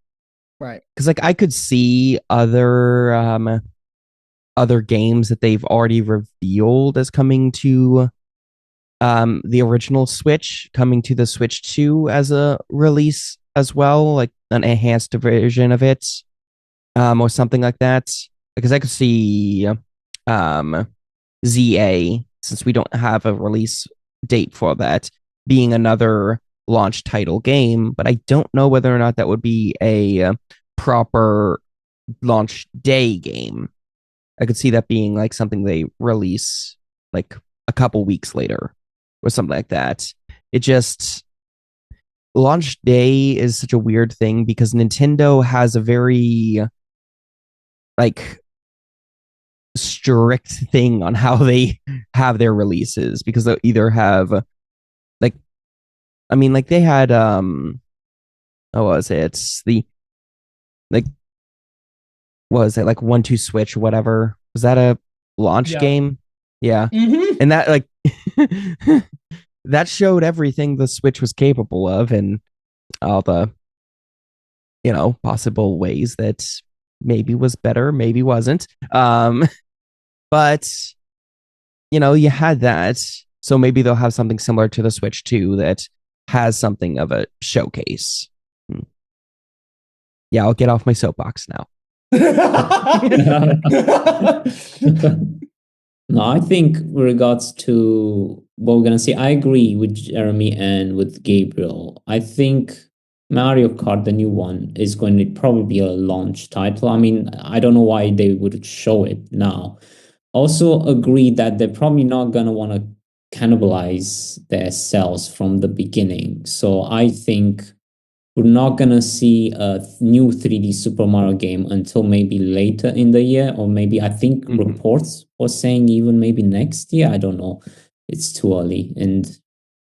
Right. Because like I could see other games that they've already revealed as coming to the original Switch coming to the Switch 2 as a release as well, like an enhanced version of it, or something like that. Because I could see ZA, since we don't have a release date for that, being another launch title game, but I don't know whether or not that would be a proper launch day game. I could see that being like something they release like a couple weeks later or something like that. It just launch day is such a weird thing because Nintendo has a very like strict thing on how they have their releases because they'll either have like like they had what was it? The like what was it like 1-2 Switch or whatever? Was that a launch game? Yeah. Mm-hmm. And that like that showed everything the Switch was capable of and all the possible ways that maybe was better, maybe wasn't. But you had that. So maybe they'll have something similar to the Switch 2 that has something of a showcase. Yeah, I'll get off my soapbox now. No, I think with regards to what we're gonna see, I agree with Jeremy and with Gabriel. I think Mario Kart, the new one, is going to probably be a launch title. I mean, I don't know why they would show it now. Also agree that they're probably not gonna want to cannibalize their sales from the beginning. So I think we're not gonna see a new 3D Super Mario game until maybe later in the year, or maybe I think reports were saying even maybe next year. I don't know. It's too early, and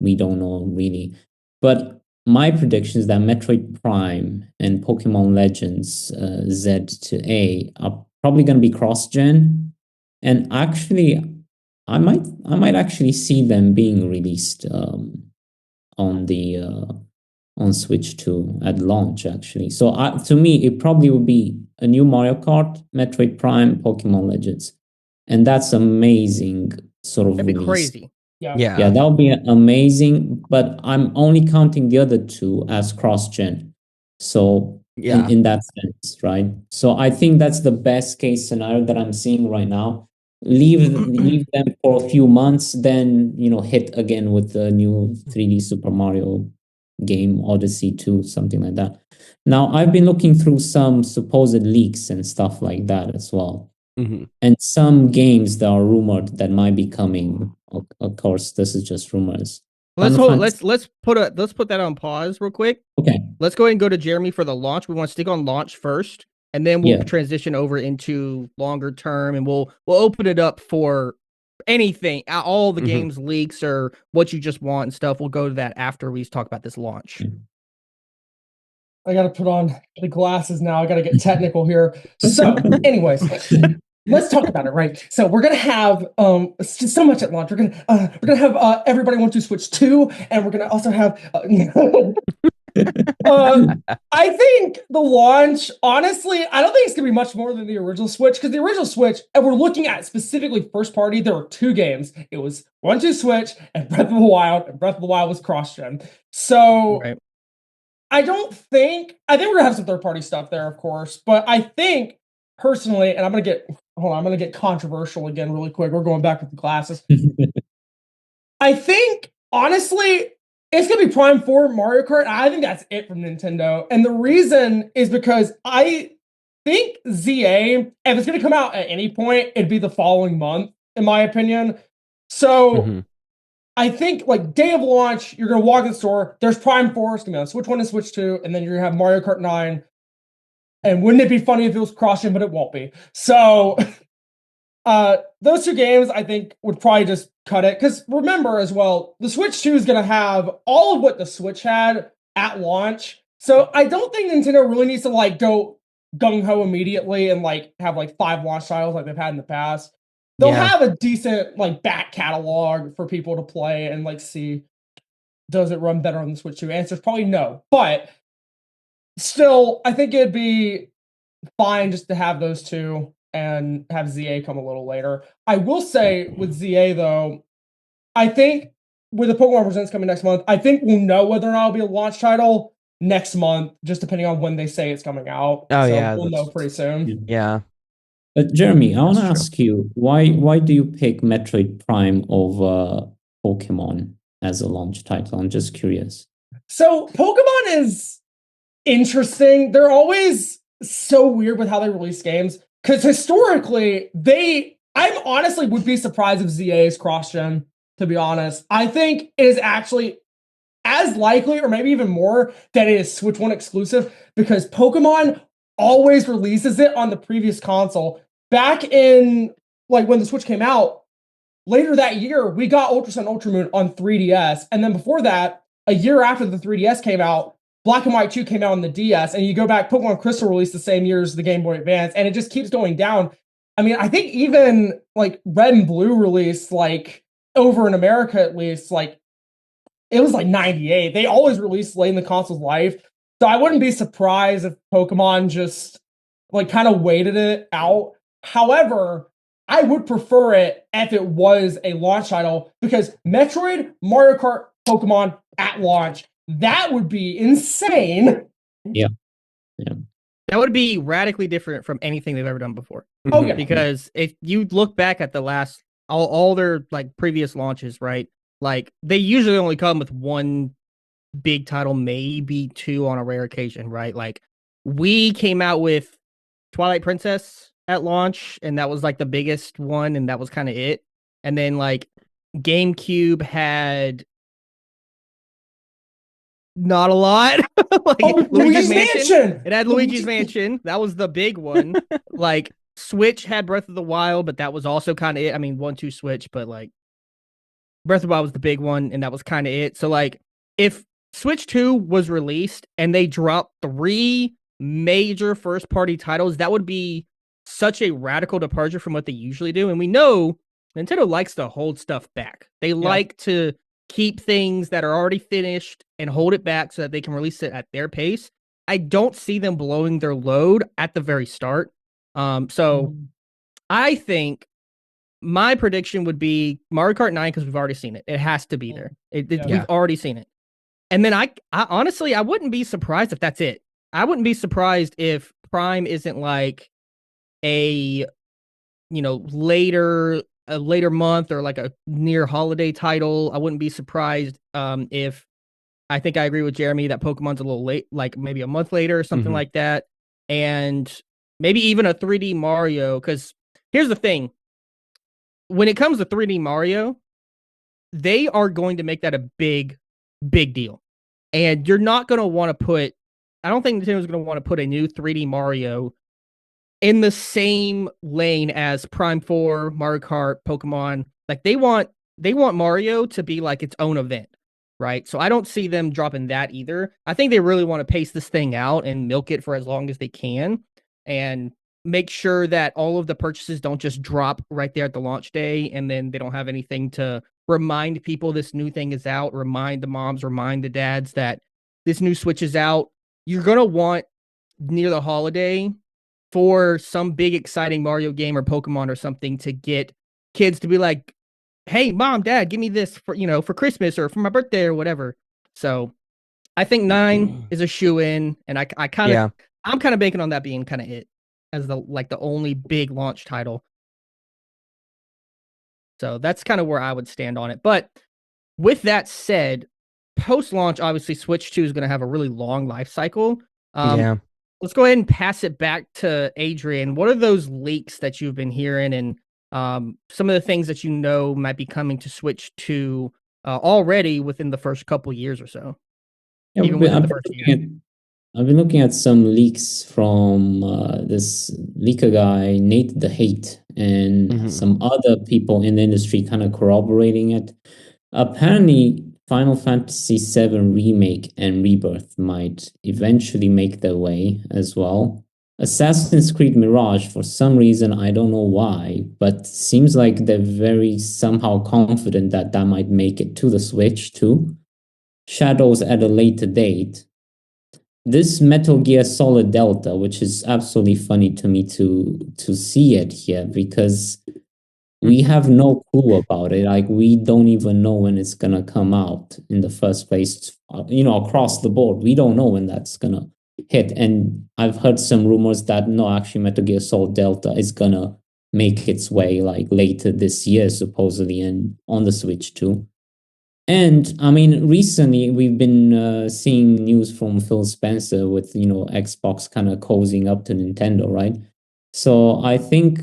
we don't know really. But my prediction is that Metroid Prime and Pokemon Legends Z to A are probably gonna be cross-gen, and actually, I might actually see them being released on the on Switch 2 at launch, actually. So to me, it probably would be a new Mario Kart, Metroid Prime, Pokemon Legends. And that's amazing sort of That'd be release. crazy. Yeah, that would be amazing, but I'm only counting the other two as cross-gen. So in that sense, right? So I think that's the best case scenario that I'm seeing right now. Leave them for a few months, then hit again with the new 3D Super Mario game, Odyssey 2, something like that. Now, I've been looking through some supposed leaks and stuff like that as well. And some games that are rumored that might be coming. Of course, this is just rumors. Let's put that on pause real quick. Okay. Let's go ahead and go to Jeremy for the launch. We want to stick on launch first, and then we'll transition over into longer term, and we'll open it up for anything, all the games leaks or what you just want and stuff. We'll go to that after we talk about this launch. I got to put on the glasses now. I got to get technical here. So, anyways, let's talk about it, right? So we're gonna have so much at launch. We're gonna have everybody want to Switch 2, and we're gonna also have. I think the launch, honestly, I don't think it's gonna be much more than the original Switch, because the original Switch, and we're looking at specifically first party, there were 2 games. It was 1-2 Switch and Breath of the Wild, and Breath of the Wild was cross-gen. So I think we're gonna have some third party stuff there, of course, but I think personally, and I'm gonna get controversial again really quick. We're going back with the glasses. I think honestly, it's gonna be Prime 4 Mario Kart. I think that's it from Nintendo, and the reason is because I think ZA, if it's gonna come out at any point, it'd be the following month, in my opinion. So. I think, like, day of launch, you're going to walk in the store, there's Prime 4, it's going to be on Switch 1 and Switch 2, and then you're going to have Mario Kart 9. And wouldn't it be funny if it was cross-gen, but it won't be. So, those 2 games, I think, would probably just cut it. Because remember, as well, the Switch 2 is going to have all of what the Switch had at launch. So, I don't think Nintendo really needs to, like, go gung-ho immediately and, like, have, like, 5 launch titles like they've had in the past. They'll have a decent, like, back catalog for people to play and, like, see, does it run better on the Switch 2? Answer's probably no. But still, I think it'd be fine just to have those 2 and have ZA come a little later. I will say with ZA, though, I think with the Pokemon Presents coming next month, I think we'll know whether or not it'll be a launch title next month, just depending on when they say it's coming out. Oh, so yeah, we'll know pretty soon. Yeah. Jeremy, I want to That's true. ask you, why do you pick Metroid Prime over Pokemon as a launch title? I'm just curious. So Pokemon is interesting. They're always so weird with how they release games, because historically I honestly would be surprised if ZA is cross-gen, to be honest. I think it is actually as likely, or maybe even more, that it is Switch 1 exclusive, because Pokemon always releases it on the previous console. Back in, like, when the Switch came out, later that year, we got Ultra Sun, Ultra Moon on 3DS. And then before that, a year after the 3DS came out, Black and White 2 came out on the DS. And you go back, Pokemon Crystal released the same year as the Game Boy Advance. And it just keeps going down. I mean, I think even, like, Red and Blue released, like, over in America at least, like, it was like 98. They always release late in the console's life. So I wouldn't be surprised if Pokemon just like kind of waited it out. However, I would prefer it if it was a launch title, because Metroid, Mario Kart, Pokemon at launch, that would be insane. Yeah. That would be radically different from anything they've ever done before. Oh, yeah. Because if you look back at the last all their like previous launches, right? Like they usually only come with one big title, maybe two on a rare occasion, right? Like we came out with Twilight Princess at launch, and that was like the biggest one, and that was kind of it. And then like GameCube had not a lot. Like Luigi's Mansion. It had Luigi's Mansion. That was the big one. Like Switch had Breath of the Wild, but that was also kind of it. I mean, 1-2 Switch, but like Breath of the Wild was the big one, and that was kind of it. So, like, if Switch 2 was released and they dropped 3 major first-party titles, that would be such a radical departure from what they usually do. And we know Nintendo likes to hold stuff back. They like to keep things that are already finished and hold it back so that they can release it at their pace. I don't see them blowing their load at the very start. So I think my prediction would be Mario Kart 9, because we've already seen it. It has to be there. We've already seen it. And then I honestly, I wouldn't be surprised if that's it. I wouldn't be surprised if Prime isn't like a later month or like a near holiday title. I wouldn't be surprised if, I think I agree with Jeremy that Pokemon's a little late, like maybe a month later or something like that. And maybe even a 3D Mario, because here's the thing. When it comes to 3D Mario, they are going to make that a big, big deal. And you're not going to want to put, I don't think Nintendo's going to want to put a new 3D Mario in the same lane as Prime 4, Mario Kart, Pokemon. Like they want Mario to be like its own event, right? So I don't see them dropping that either. I think they really want to pace this thing out and milk it for as long as they can, and make sure that all of the purchases don't just drop right there at the launch day, and then they don't have anything to remind people this new thing is out, remind the moms, remind the dads that this new Switch is out. You're going to want near the holiday for some big exciting Mario game or Pokemon or something to get kids to be like, hey, mom, dad, give me this for Christmas or for my birthday or whatever. So I think 9 is a shoe-in, and I'm kind of banking on that being kind of it as the only big launch title. So that's kind of where I would stand on it. But with that said, post-launch, obviously Switch 2 is going to have a really long life cycle. Let's go ahead and pass it back to Adrian. What are those leaks that you've been hearing, and some of the things that might be coming to Switch 2 already within the first couple years or so? Yeah, Even within the first year. I've been looking at some leaks from this leaker guy, Nate the Hate, and some other people in the industry kind of corroborating it. Apparently, Final Fantasy VII Remake and Rebirth might eventually make their way as well. Assassin's Creed Mirage, for some reason, I don't know why, but seems like they're very somehow confident that that might make it to the Switch too. Shadows at a later date. This Metal Gear Solid Delta, which is absolutely funny to me to see it here, because we have no clue about it. Like, we don't even know when it's gonna come out in the first place. Across the board, we don't know when that's gonna hit. And I've heard some rumors that no, actually, Metal Gear Solid Delta is gonna make its way like later this year, supposedly, and on the Switch too. And I mean, recently we've been seeing news from Phil Spencer with Xbox kind of cozying up to Nintendo, right? So I think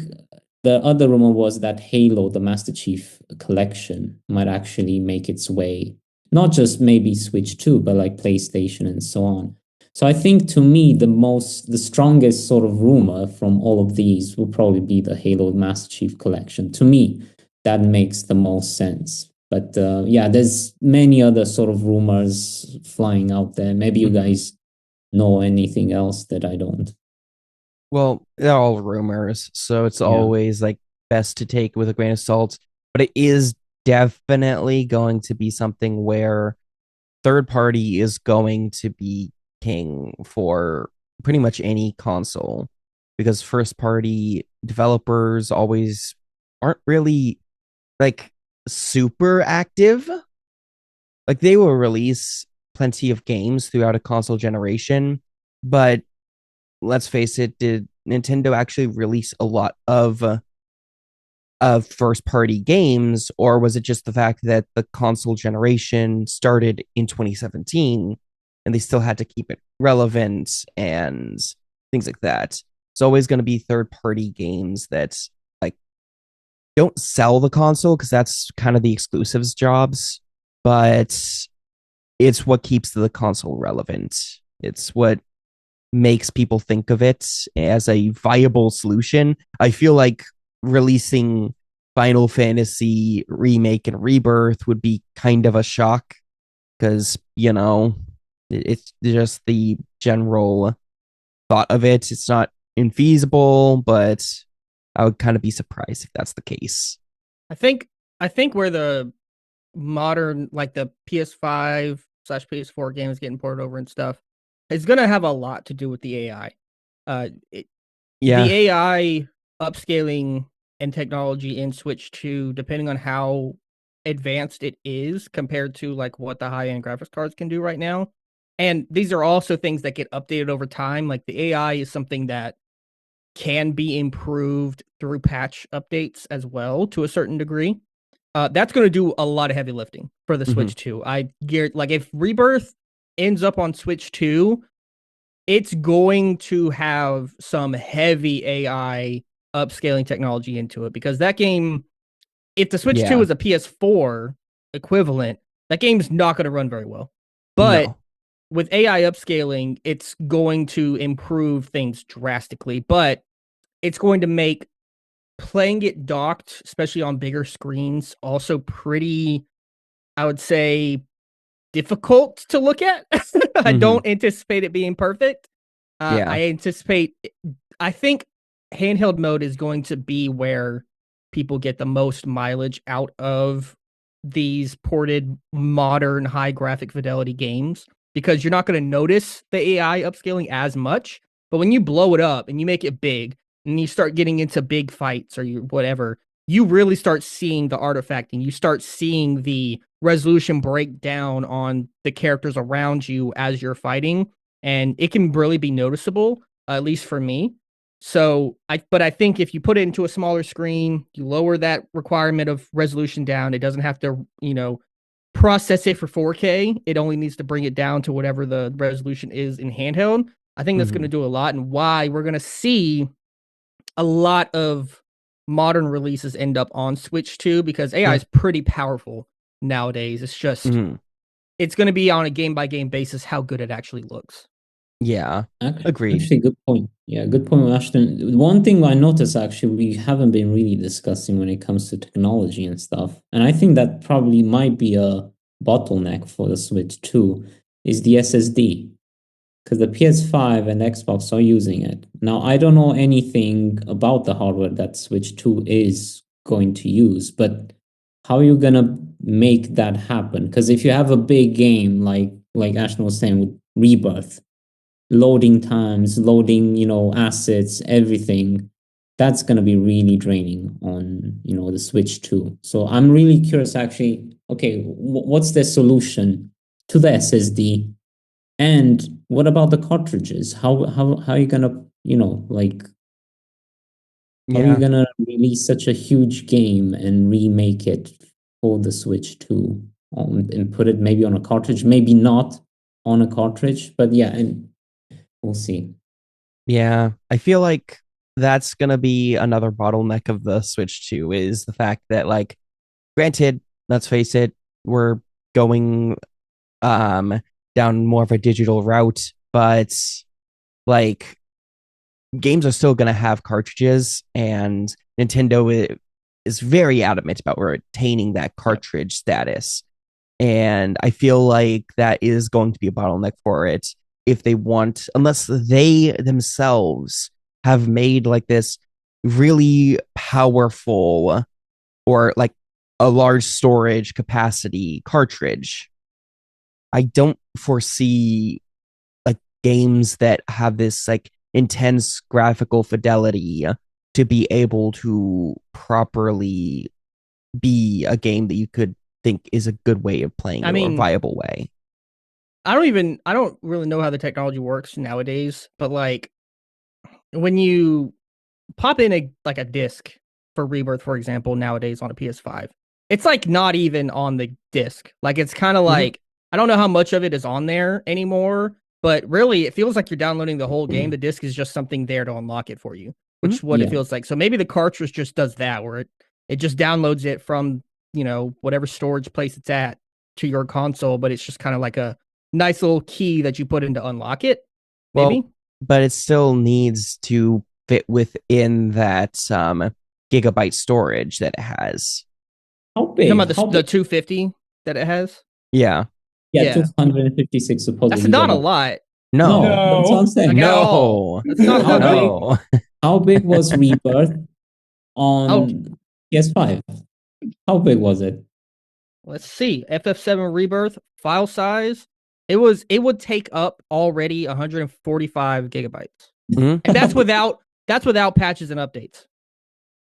the other rumor was that Halo, the Master Chief Collection, might actually make its way, not just maybe Switch 2, but like PlayStation and so on. So I think, to me, the strongest sort of rumor from all of these will probably be the Halo Master Chief Collection. To me, that makes the most sense. But yeah, there's many other sort of rumors flying out there. Maybe you guys know anything else that I don't. Well, they're all rumors, so it's always like best to take with a grain of salt. But it is definitely going to be something where third party is going to be king for pretty much any console, because first party developers always aren't really like super active. Like, they will release plenty of games throughout a console generation, but let's face it, did Nintendo actually release a lot of first party games, or was it just the fact that the console generation started in 2017 and they still had to keep it relevant and things like that? It's always going to be third party games that like don't sell the console, because that's kind of the exclusives jobs, but it's what keeps the console relevant. It's what makes people think of it as a viable solution. I feel like releasing Final Fantasy Remake and Rebirth would be kind of a shock, because, it's just the general thought of it. It's not infeasible, but I would kind of be surprised if that's the case. I think where the modern, like the PS5/PS4 games getting ported over and stuff, it's going to have a lot to do with the AI. The AI upscaling and technology in Switch 2, depending on how advanced it is compared to like what the high-end graphics cards can do right now. And these are also things that get updated over time. Like the AI is something that can be improved through patch updates as well to a certain degree. That's going to do a lot of heavy lifting for the Switch 2. Like if Rebirth ends up on Switch 2, it's going to have some heavy AI upscaling technology into it, because that game, if the Switch 2 is a PS4 equivalent, that game's not going to run very well. But with AI upscaling, it's going to improve things drastically, but it's going to make playing it docked, especially on bigger screens, also pretty, I would say, difficult to look at. I don't anticipate it being perfect. I think handheld mode is going to be where people get the most mileage out of these ported modern high graphic fidelity games, because you're not going to notice the AI upscaling as much. But when you blow it up and you make it big and you start getting into big fights or whatever, you really start seeing the artifacting. You start seeing the resolution break down on the characters around you as you're fighting, and it can really be noticeable, at least for me. So I think if you put it into a smaller screen, you lower that requirement of resolution down. It doesn't have to, process it for 4K. It only needs to bring it down to whatever the resolution is in handheld. I think that's going to do a lot, and why we're going to see a lot of modern releases end up on Switch 2, because AI is pretty powerful nowadays. It's just, it's going to be on a game by game basis how good it actually looks. Yeah, agreed. Actually, good point. Yeah, good point, Ashton. One thing I noticed, actually, we haven't been really discussing when it comes to technology and stuff, and I think that probably might be a bottleneck for the Switch 2, is the SSD. Because the PS5 and Xbox are using it. Now, I don't know anything about the hardware that Switch 2 is going to use, but how are you going to make that happen? Because if you have a big game, like Ashton was saying with Rebirth, loading times, loading, assets, everything, that's going to be really draining on, the Switch 2. So I'm really curious, actually, okay, what's the solution to the SSD? And what about the cartridges? How are you going to, how are you going to release such a huge game and remake it for the Switch 2 and put it maybe on a cartridge, maybe not on a cartridge, but yeah, and we'll see. Yeah, I feel like that's gonna be another bottleneck of the Switch 2 is the fact that, like, granted, let's face it, we're going down more of a digital route, but like games are still gonna have cartridges, and Nintendo is very adamant about retaining that cartridge status. And I feel like that is going to be a bottleneck for it if they want, unless they themselves have made like this really powerful or like a large storage capacity cartridge. I don't foresee like games that have this like intense graphical fidelity to be able to properly be a game that you could think is a good way of playing it or a viable way. I don't really know how the technology works nowadays, but like when you pop in a disc for Rebirth, for example, nowadays on a PS5, it's like not even on the disc. Like it's kind of like, I don't know how much of it is on there anymore, but really it feels like you're downloading the whole game. The disc is just something there to unlock it for you, which is what it feels like. So maybe the cartridge just does that, where it just downloads it from, whatever storage place it's at to your console, but it's just kind of like a nice little key that you put in to unlock it. Maybe. Well, but it still needs to fit within that gigabyte storage that it has. How big? You're talking about the 250 that it has? Yeah. Yeah, 256 supposedly. That's not a lot. No. That's what I'm saying. No. That's not how no. big. How big was Rebirth on PS5? How big was it? Let's see. FF7 Rebirth file size. It would take up already 145 gigabytes. And that's without patches and updates.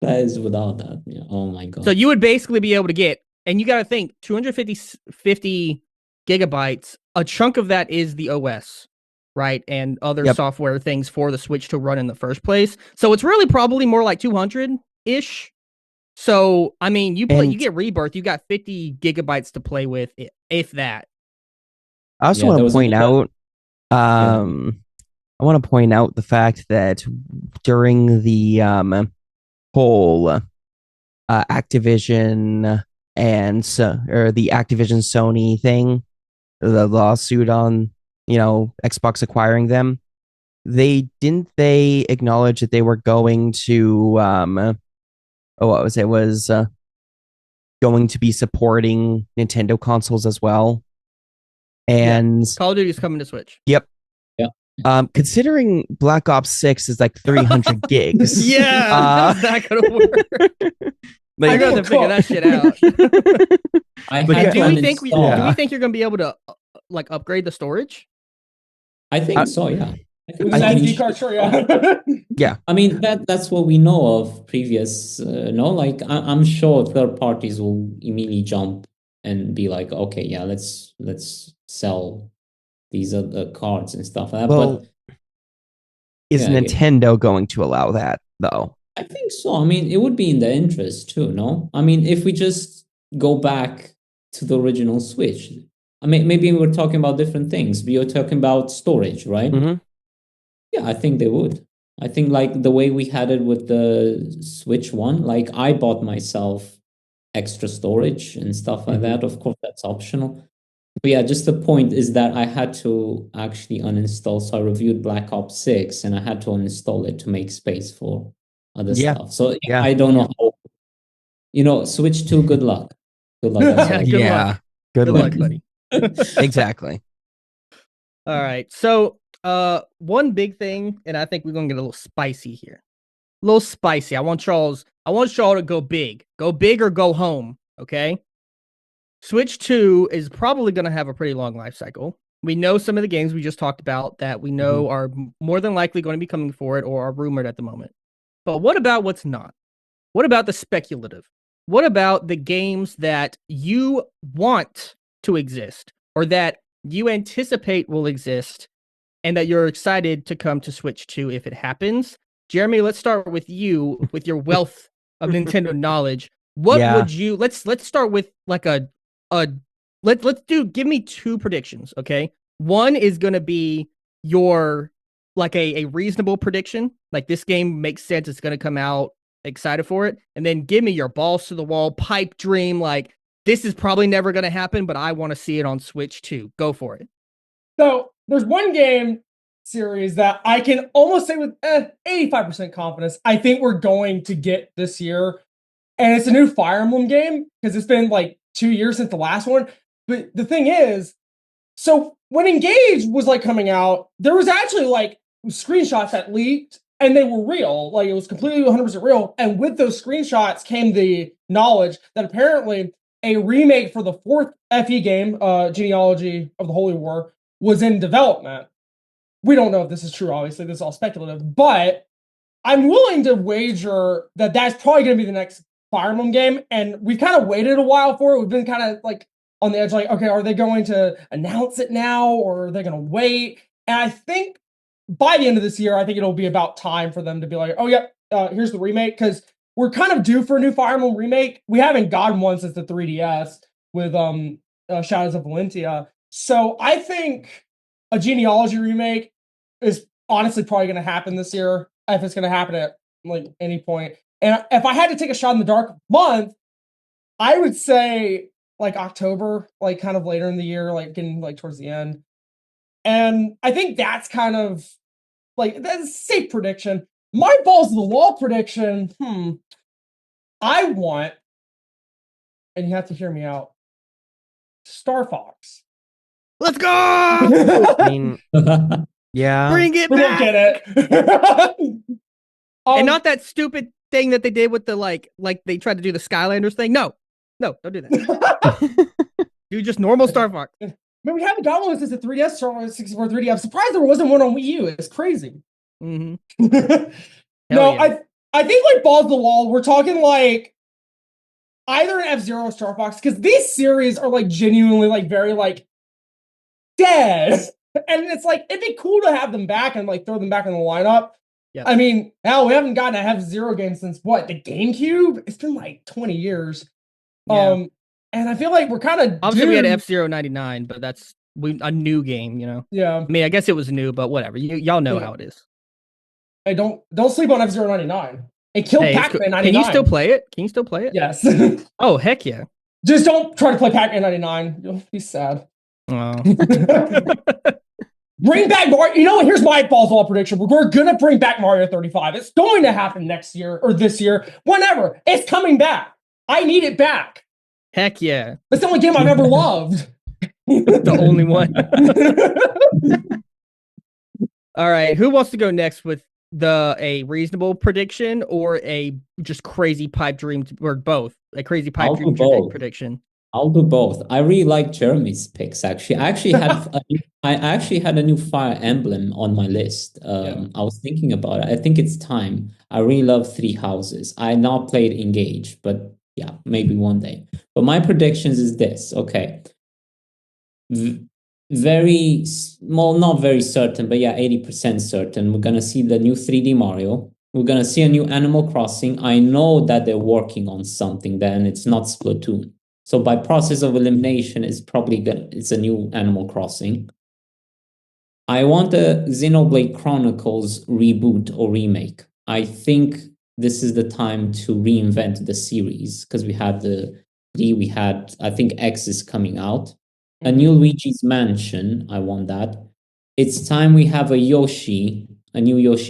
That is without that. Yeah. Oh my god. So you would basically be able to get, and you got to think 250 gigabytes, a chunk of that is the OS, right? And other software things for the Switch to run in the first place. So it's really probably more like 200-ish. So, I mean, you get Rebirth, you got 50 gigabytes to play with, if that. I also want to point out, I want to point out the fact that during the whole Activision or the Activision Sony thing, the lawsuit on Xbox acquiring them, they acknowledge that they were going to going to be supporting Nintendo consoles as well. And Call of Duty is coming to Switch. Yep. Yeah. Considering Black Ops 6 is like 300 gigs. Yeah, how's that gonna work? I got to figure that shit out. Do we think you're gonna be able to like upgrade the storage? I think so. Yeah. SD card, sure, yeah. Yeah. I mean that's what we know of previous. Like I'm sure third parties will immediately jump and be like, okay, yeah, let's sell these other cards and stuff like that. Well, but is Nintendo going to allow that though? I think so. I mean, it would be in their interest too, no? I mean, if we just go back to the original Switch, I mean, maybe we're talking about different things, but you're talking about storage, right? Mm-hmm. Yeah, I think they would. I think like the way we had it with the Switch 1, like I bought myself extra storage and stuff like that. Of course, that's optional. But yeah, just the point is that I had to actually uninstall. So I reviewed Black Ops 6 and I had to uninstall it to make space for other stuff. So I don't know how, Switch 2, good luck. Good luck. Good luck, buddy. Exactly. All right. So one big thing, and I think we're gonna get a little spicy here. A little spicy. I want y'all to go big. Go big or go home. Okay. Switch 2 is probably going to have a pretty long life cycle. We know some of the games we just talked about that we know are more than likely going to be coming for it or are rumored at the moment. But what about what's not? What about the speculative? What about the games that you want to exist or that you anticipate will exist and that you're excited to come to Switch 2 if it happens? Jeremy, let's start with you with your wealth of Nintendo knowledge. What would you let's start with like give me 2 predictions, okay? One is going to be your like a reasonable prediction, like this game makes sense, it's going to come out, excited for it, and then give me your balls to the wall pipe dream, like this is probably never going to happen, but I want to see it on Switch 2. Go for it. So there's one game series that I can almost say with 85% confidence I think we're going to get this year, and it's a new Fire Emblem game because it's been like 2 years since the last one. But the thing is, so when Engage was like coming out, there was actually like screenshots that leaked and they were real. Like it was completely 100% real. And with those screenshots came the knowledge that apparently a remake for the 4th FE game, Genealogy of the Holy War, was in development. We don't know if this is true, obviously. This is all speculative. But I'm willing to wager that that's probably going to be the next Fire Emblem game. And we've kind of waited a while for it. We've been kind of like on the edge, like, okay, are they going to announce it now or are they going to wait? And I think by the end of this year, I think it'll be about time for them to be like, oh, yeah, here's the remake. Because we're kind of due for a new Fire Emblem remake. We haven't gotten one since the 3DS with Shadows of Valentia. So I think a Genealogy remake is honestly probably going to happen this year, if it's going to happen at like any point. And if I had to take a shot in the dark month, I would say like October, like kind of later in the year, like getting like towards the end. And I think that's kind of like, that's a safe prediction. My balls to the wall prediction, I want, and you have to hear me out, Star Fox. Let's go! I mean, yeah. Bring it We back! don't get it. And not that stupid thing that they did with the like they tried to do the Skylanders thing. No, don't do that. Do just normal Star Fox. I mean, we haven't got one since the 3DS, Star Wars 64 3D. I'm surprised there wasn't one on Wii U. It's crazy. Mm-hmm. No, yeah. I think like balls to the wall, we're talking like either an F-Zero or Star Fox, because these series are like genuinely like very like dead. And it's like, it'd be cool to have them back and like throw them back in the lineup. Yeah. I mean, hell, we haven't gotten a F-Zero game since what, the GameCube? It's been like 20 years. Yeah. And I feel like we're kind of obviously we had F-Zero 99, but that's a new game, you know. Yeah. I mean, I guess it was new, but whatever. Y'all know how it is. Hey, don't sleep on F-Zero 99. It killed Pac-Man 99. Can you still play it? Can you still play it? Yes. Oh, heck yeah. Just don't try to play Pac-Man 99. You'll be sad. Oh. Bring back Mario. You know what? Here's my balls wall prediction. We're going to bring back Mario 35. It's going to happen next year or this year. Whenever. It's coming back. I need it back. Heck yeah. That's the only game I've ever loved. The only one. All right. Who wants to go next with a reasonable prediction or a just crazy pipe dream, or both? A crazy pipe dream prediction. I'll do both. I really like Jeremy's picks. Actually, I actually had a new Fire Emblem on my list. I was thinking about it. I think it's time. I really love Three Houses. I not played Engage, but yeah, maybe one day. But my predictions is this. Okay, very small, not very certain, but yeah, 80% certain. We're gonna see the new 3D Mario. We're gonna see a new Animal Crossing. I know that they're working on something. Then it's not Splatoon. So by process of elimination, it's a new Animal Crossing. I want a Xenoblade Chronicles reboot or remake. I think this is the time to reinvent the series, because we had the 3, I think X is coming out. A new Luigi's Mansion, I want that. It's time we have a new Yoshi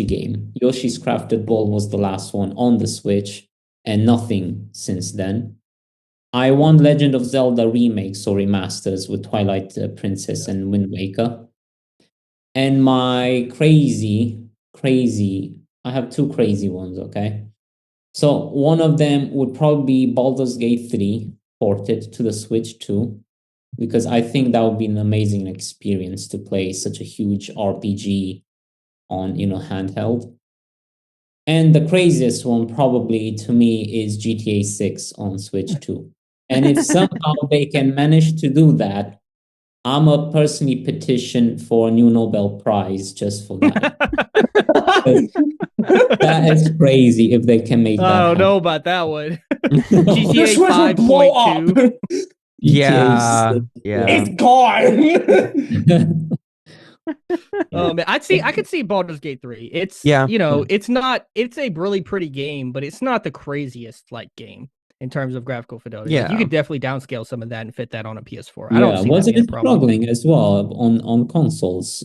game. Yoshi's Crafted Ball was the last one on the Switch, and nothing since then. I want Legend of Zelda remakes or remasters with Twilight Princess and Wind Waker. And my crazy, I have 2 crazy ones, okay? So one of them would probably be Baldur's Gate 3 ported to the Switch too, because I think that would be an amazing experience to play such a huge RPG on, handheld. And the craziest one probably to me is GTA 6 on Switch 2. And if somehow they can manage to do that, I'm a personally petition for a new Nobel Prize just for that. That is crazy if they can make that I don't happen. know about that one. Your GTA Switch would blow up. 5.2. Yeah, It's gone. Oh man, I could see Baldur's Gate 3. It's it's a really pretty game, but it's not the craziest like game in terms of graphical fidelity. Like, Yeah. you could definitely downscale some of that and fit that on a PS4. I don't see that wasn't being it a problem. struggling as well on consoles?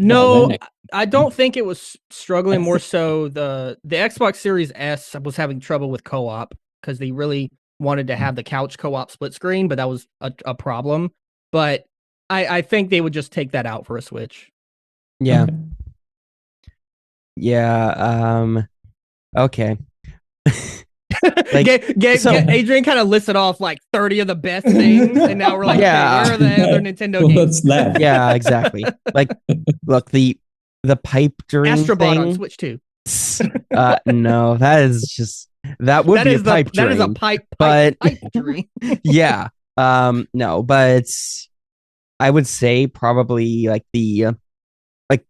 No, I don't think it was struggling. More so the Xbox Series S was having trouble with co-op because they really wanted to have the couch co-op split screen, but that was a problem. But I think they would just take that out for a Switch. Yeah. Okay. Yeah. Okay. Adrian kind of listed off like 30 of the best things, and now we're like, Yeah. okay, where are the other Nintendo games? What's left? Yeah, exactly. Like, look, the Pipedream Astro Bot thing. on Switch 2. No, that is just that would be a pipe dream. That is a pipe dream. Yeah. No, but I would say probably like the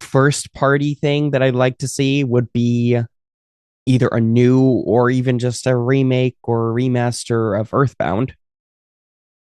first party thing that I'd like to see would be either a new or even just a remake or a remaster of Earthbound.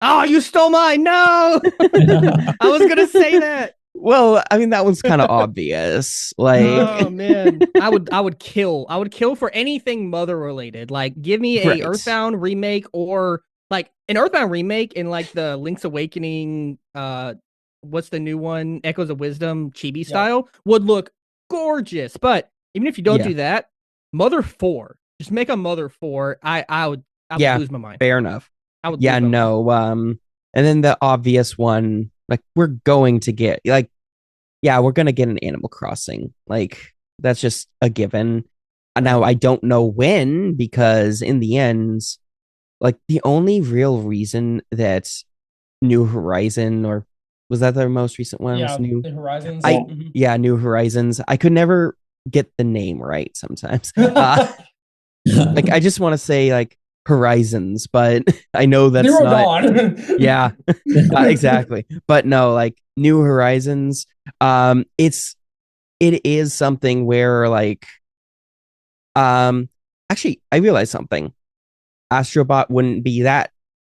Oh, you stole mine. No. I was gonna say that. Well, I mean, that one's kind of obvious. Like, oh man, I would kill for anything mother related. Like, give me a Right. Earthbound remake, or like an Earthbound remake in like the Link's Awakening. What's the new one? Echoes of Wisdom, chibi style would look gorgeous. But even if you don't do that, Mother 4, just make a Mother 4. I would lose my mind. Fair enough. I would. Yeah, no. And then the obvious one, like we're going to get we're gonna get an Animal Crossing. Like that's just a given. Now I don't know when, because in the end, like the only real reason that New Horizon, or was that the most recent one? Yeah, New the Horizons. New Horizons. I could never get the name right sometimes. Like I just want to say like Horizons, but I know that's Zero not. Dawn. Yeah, exactly. But no, like New Horizons. It is something where like, actually, I realized something. Astrobot wouldn't be that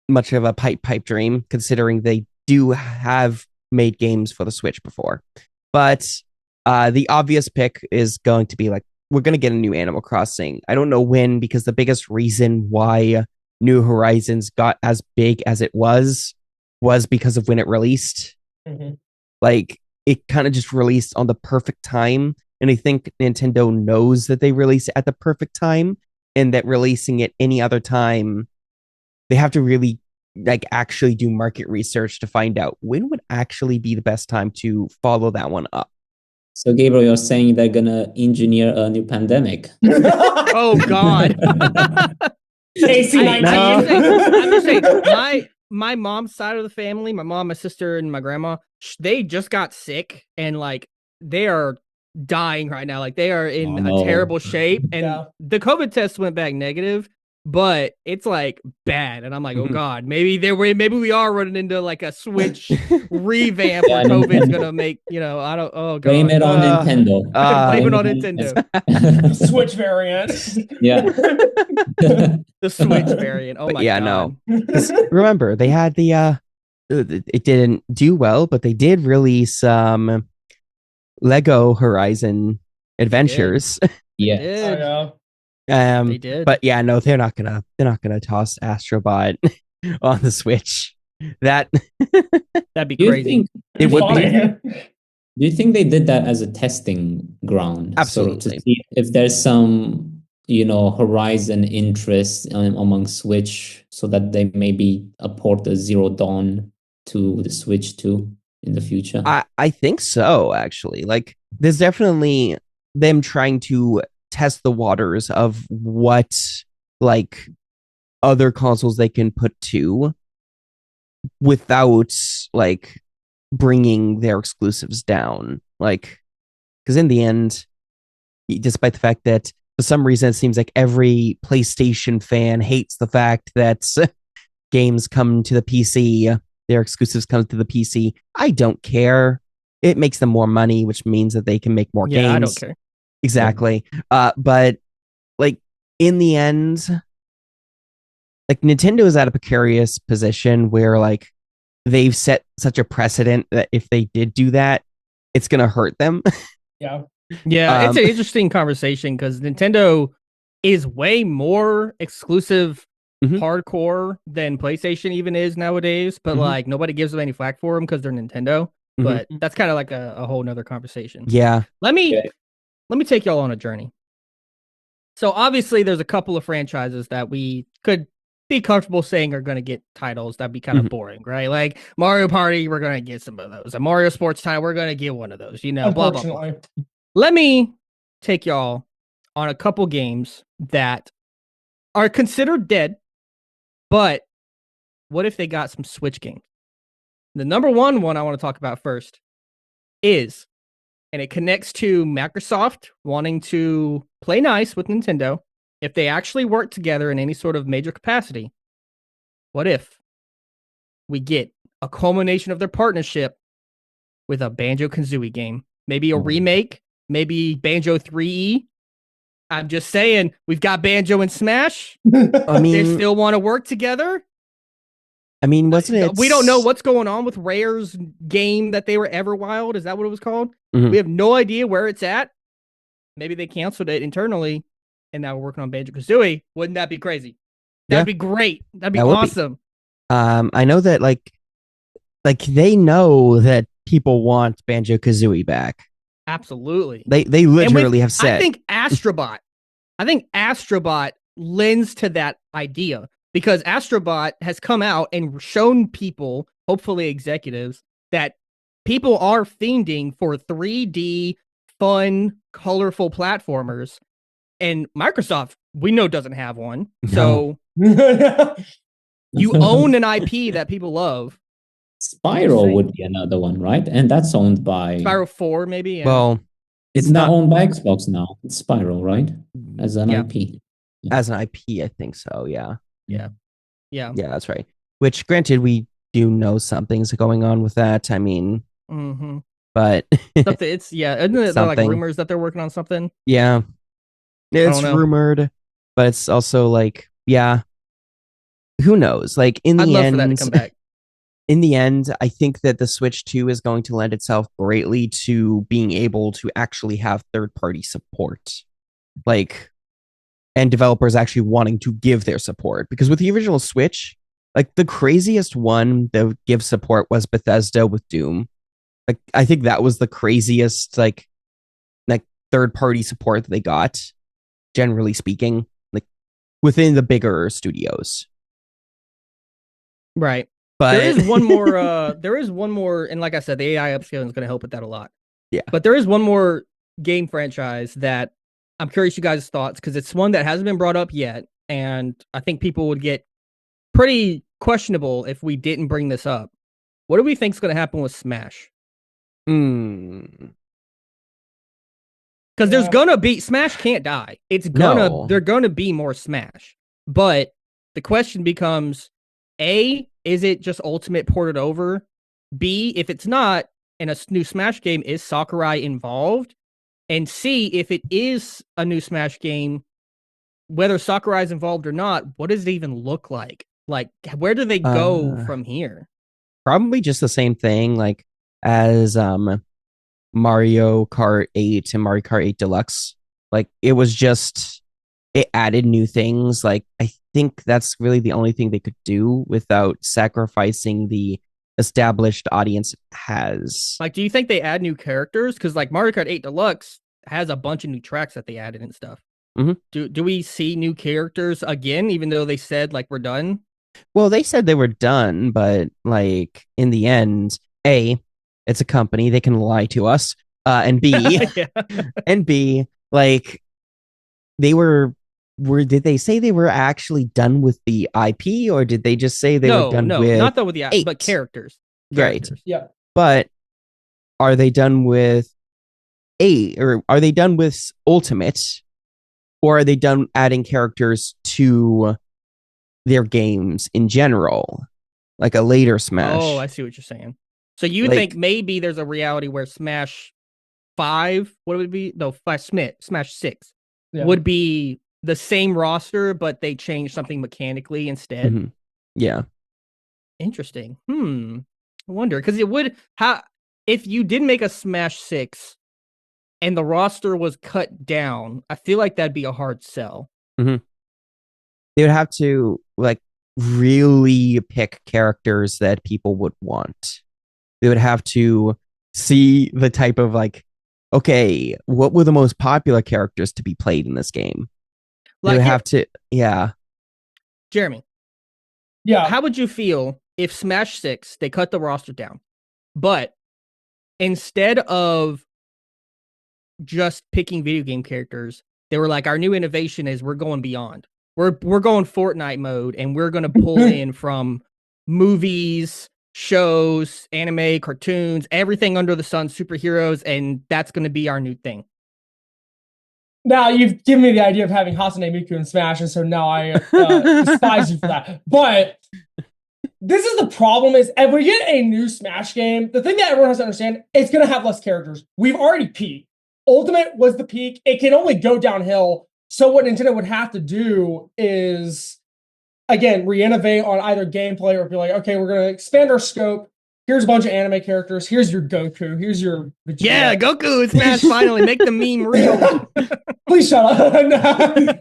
much of a pipe dream, considering they do have made games for the Switch before. But the obvious pick is going to be like, we're going to get a new Animal Crossing. I don't know when, because the biggest reason why New Horizons got as big as it was because of when it released. Mhm. Like, it kind of just released on the perfect time. And I think Nintendo knows that they release it at the perfect time, and that releasing it any other time, they have to really like actually do market research to find out when would actually be the best time to follow that one up. So, Gabriel, you're saying they're gonna engineer a new pandemic? Oh God. AC-19. I'm just saying, my mom's side of the family, my mom, my sister, and my grandma, they just got sick, and like they are dying right now. Like they are in a terrible shape, and the COVID test went back negative, but it's like bad. And I'm like, oh God, maybe we are running into like a Switch revamp where COVID's gonna make, I don't. Oh God, blame it on Nintendo. Blame it on Nintendo. Switch variant. Yeah. The Switch variant. Oh my God. No. Remember, they had it didn't do well, but they did release Lego Horizon Adventures. Yeah. They did. But yeah, no, they're not gonna toss Astrobot on the Switch. That'd be crazy. It would be. Do you think they did that as a testing ground? Absolutely. So to see if there's some, Horizon interest among Switch, so that they maybe port the Zero Dawn to the Switch too in the future? I think so, actually. Like, there's definitely them trying to test the waters of what like other consoles they can put to without like bringing their exclusives down. Like, because in the end, despite the fact that for some reason, it seems like every PlayStation fan hates the fact that games come to the PC, their exclusives come to the PC. I don't care. It makes them more money, which means that they can make more games. I don't care. Exactly. But like in the end, like Nintendo is at a precarious position where like they've set such a precedent that if they did do that, it's gonna hurt them. Yeah. Yeah, it's an interesting conversation because Nintendo is way more exclusive hardcore than PlayStation even is nowadays, but like nobody gives them any flack for them because they're Nintendo. But that's kind of like a whole nother conversation. Yeah. Let me take y'all on a journey. So obviously there's a couple of franchises that we could be comfortable saying are going to get titles. That'd be kind of boring, right? Like Mario Party, we're going to get some of those. A Mario Sports Time, we're going to get one of those, you know, blah, blah, blah. Let me take y'all on a couple games that are considered dead, but what if they got some Switch games? The number one I want to talk about first is, and it connects to Microsoft wanting to play nice with Nintendo. If they actually work together in any sort of major capacity, what if we get a culmination of their partnership with a Banjo-Kazooie game? Maybe a remake, maybe Banjo 3E. I'm just saying, we've got Banjo and Smash. I mean, they still want to work together. I mean, wasn't it? We don't know what's going on with Rare's game that they were Everwild. Is that what it was called? We have no idea where it's at. Maybe they canceled it internally, and now we're working on Banjo-Kazooie. Wouldn't that be crazy? That'd be great. That'd be awesome. I know that like they know that people want Banjo-Kazooie back. Absolutely. They literally have said. I think Astrobot lends to that idea because Astrobot has come out and shown people, hopefully executives, that people are fiending for 3D, fun, colorful platformers. And Microsoft, we know, doesn't have one. No. So you own an IP that people love. Spyro would be another one, right? And that's owned by Spyro 4, maybe. Yeah. Well, it's not owned by Xbox now. It's Spyro, right? As an IP. As an IP, I think so. Yeah. Yeah. Yeah, that's right. Which, granted, we do know something's going on with that. I mean, but isn't it like rumors that they're working on something? Yeah, it's rumored, but it's also like, yeah, who knows? Like in the end, for that to come back. In the end, I think that the Switch 2 is going to lend itself greatly to being able to actually have third-party support, like, and developers actually wanting to give their support. Because with the original Switch, like the craziest one that would give support was Bethesda with Doom. Like, I think that was the craziest, like third-party support that they got, generally speaking, like within the bigger studios. Right. But there is one more, and like I said, the AI upscaling is going to help with that a lot. Yeah. But there is one more game franchise that I'm curious you guys' thoughts, because it's one that hasn't been brought up yet, and I think people would get pretty questionable if we didn't bring this up. What do we think is going to happen with Smash? Because there's gonna be Smash can't die. They're gonna be more Smash. But the question becomes, A, is it just Ultimate ported over? B, if it's not, in a new Smash game, is Sakurai involved? And C, if it is a new Smash game, whether Sakurai's involved or not, what does it even look like? Like, where do they go from here? Probably just the same thing, like as Mario Kart 8 and Mario Kart 8 Deluxe. Like, it was just, it added new things. Like, I think that's really the only thing they could do without sacrificing the established audience has. Like, do you think they add new characters? Because like Mario Kart 8 Deluxe has a bunch of new tracks that they added and stuff. Do we see new characters again, even though they said like we're done? Well, they said they were done, but like in the end, A, it's a company, they can lie to us. And B, and B, like they did they say they were actually done with the IP, or did they just say they were done with not done with the IP, but characters. Right. Yeah. But are they done with 8, or are they done with Ultimate? or are they done adding characters to their games in general, like a later Smash? Oh, I see what you're saying. So you Like- think maybe there's a reality where Smash 5, what would it be? No, Smash 6 Yeah. would be the same roster, but they change something mechanically instead. Mhm. Yeah. Interesting. I wonder, because it would if you did make a Smash 6 and the roster was cut down, I feel like that'd be a hard sell. They would have to like really pick characters that people would want. They would have to see the type of like, okay, what were the most popular characters to be played in this game? They would have to, yeah. Jeremy, Yeah. how would you feel if Smash 6, they cut the roster down, but instead of just picking video game characters, they were like, our new innovation is we're going beyond. We're going Fortnite mode, and we're going to pull in from movies, shows, anime, cartoons, everything under the sun, superheroes, and that's going to be our new thing. Now you've given me the idea of having Hasane Miku in Smash, and so now I despise you for that. But this is the problem: is if we get a new Smash game, the thing that everyone has to understand, it's going to have less characters. We've already peaked. Ultimate was the peak. It can only go downhill. So what Nintendo would have to do is, again, re-innovate on either gameplay or be like, okay, we're going to expand our scope. Here's a bunch of anime characters. Here's your Goku. Here's your Vegeta. Yeah, Goku in Smash finally make the meme real. Please shut up.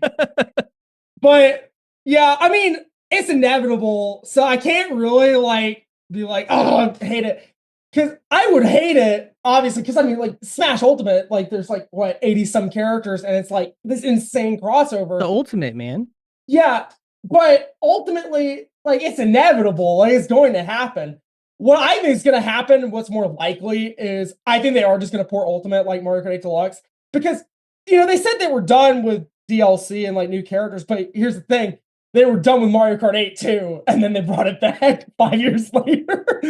But yeah, I mean, it's inevitable. So I can't really be like, oh, I hate it. Because I would hate it, obviously, because I mean, like, Smash Ultimate, like, there's like, 80 some characters, and it's like this insane crossover. The Ultimate, man. Yeah, but ultimately, like, it's inevitable. Like, it's going to happen. What I think is going to happen, what's more likely, is I think they are just going to port Ultimate like Mario Kart 8 Deluxe. Because, they said they were done with DLC and, like, new characters, but here's the thing. They were done with Mario Kart 8 too, and then they brought it back 5 years later.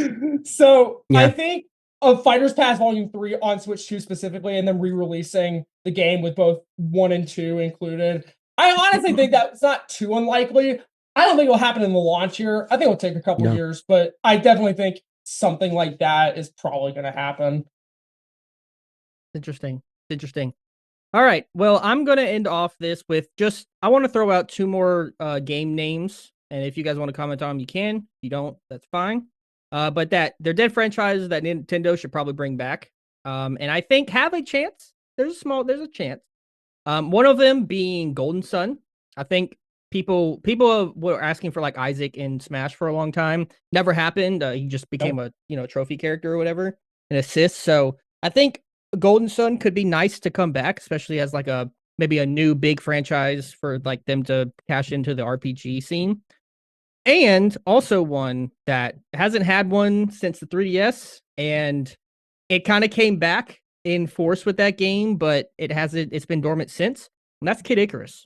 So yeah. I think of Fighters Pass Volume 3 on Switch 2 specifically, and then re-releasing the game with both 1 and 2 included. I honestly think that's not too unlikely. I don't think it'll happen in the launch year. I think it'll take a couple years, but I definitely think something like that is probably going to happen. Interesting. All right. Well, I'm going to end off this with I want to throw out 2 more game names. And if you guys want to comment on them, you can. If you don't, that's fine. But they're dead franchises that Nintendo should probably bring back. And I think have a chance. There's a chance. One of them being Golden Sun. I think people were asking for like Isaac in Smash for a long time. Never happened. He just became a trophy character or whatever, an assist. So I think Golden Sun could be nice to come back, especially as like maybe a new big franchise for like them to cash into the RPG scene. And also one that hasn't had one since the 3DS, and it kind of came back in force with that game, but it's been dormant since. And that's Kid Icarus.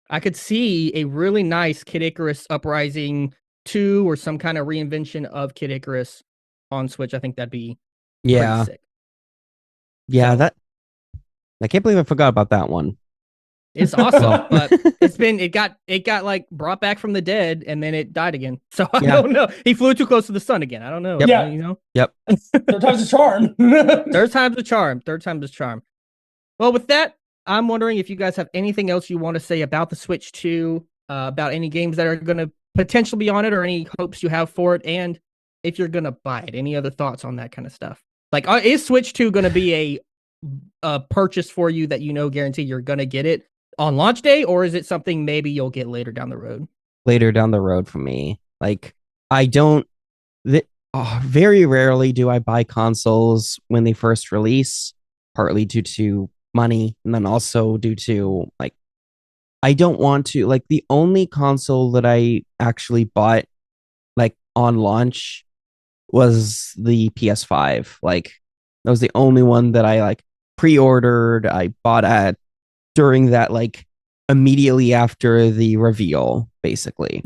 I could see a really nice Kid Icarus Uprising 2 or some kind of reinvention of Kid Icarus on Switch. I think that'd be pretty sick. Yeah, so, I can't believe I forgot about that one. It's awesome, but it got like brought back from the dead, and then it died again. So I don't know. He flew too close to the sun again. I don't know. Yep. Yeah, Yep. Third time's a charm. Third time's a charm. Well, with that, I'm wondering if you guys have anything else you want to say about the Switch 2, about any games that are going to potentially be on it, or any hopes you have for it, and if you're going to buy it. Any other thoughts on that kind of stuff? Like, is Switch 2 going to be a purchase for you that guarantee you're going to get it on launch day, or is it something maybe you'll get later down the road? Later down the road for me. Like, I don't... very rarely do I buy consoles when they first release, partly due to money, and then also due to, like, I don't want to... Like, the only console that I actually bought, like, on launch was the PS5. Like, that was the only one that I like pre-ordered. I bought during that, like, immediately after the reveal, basically.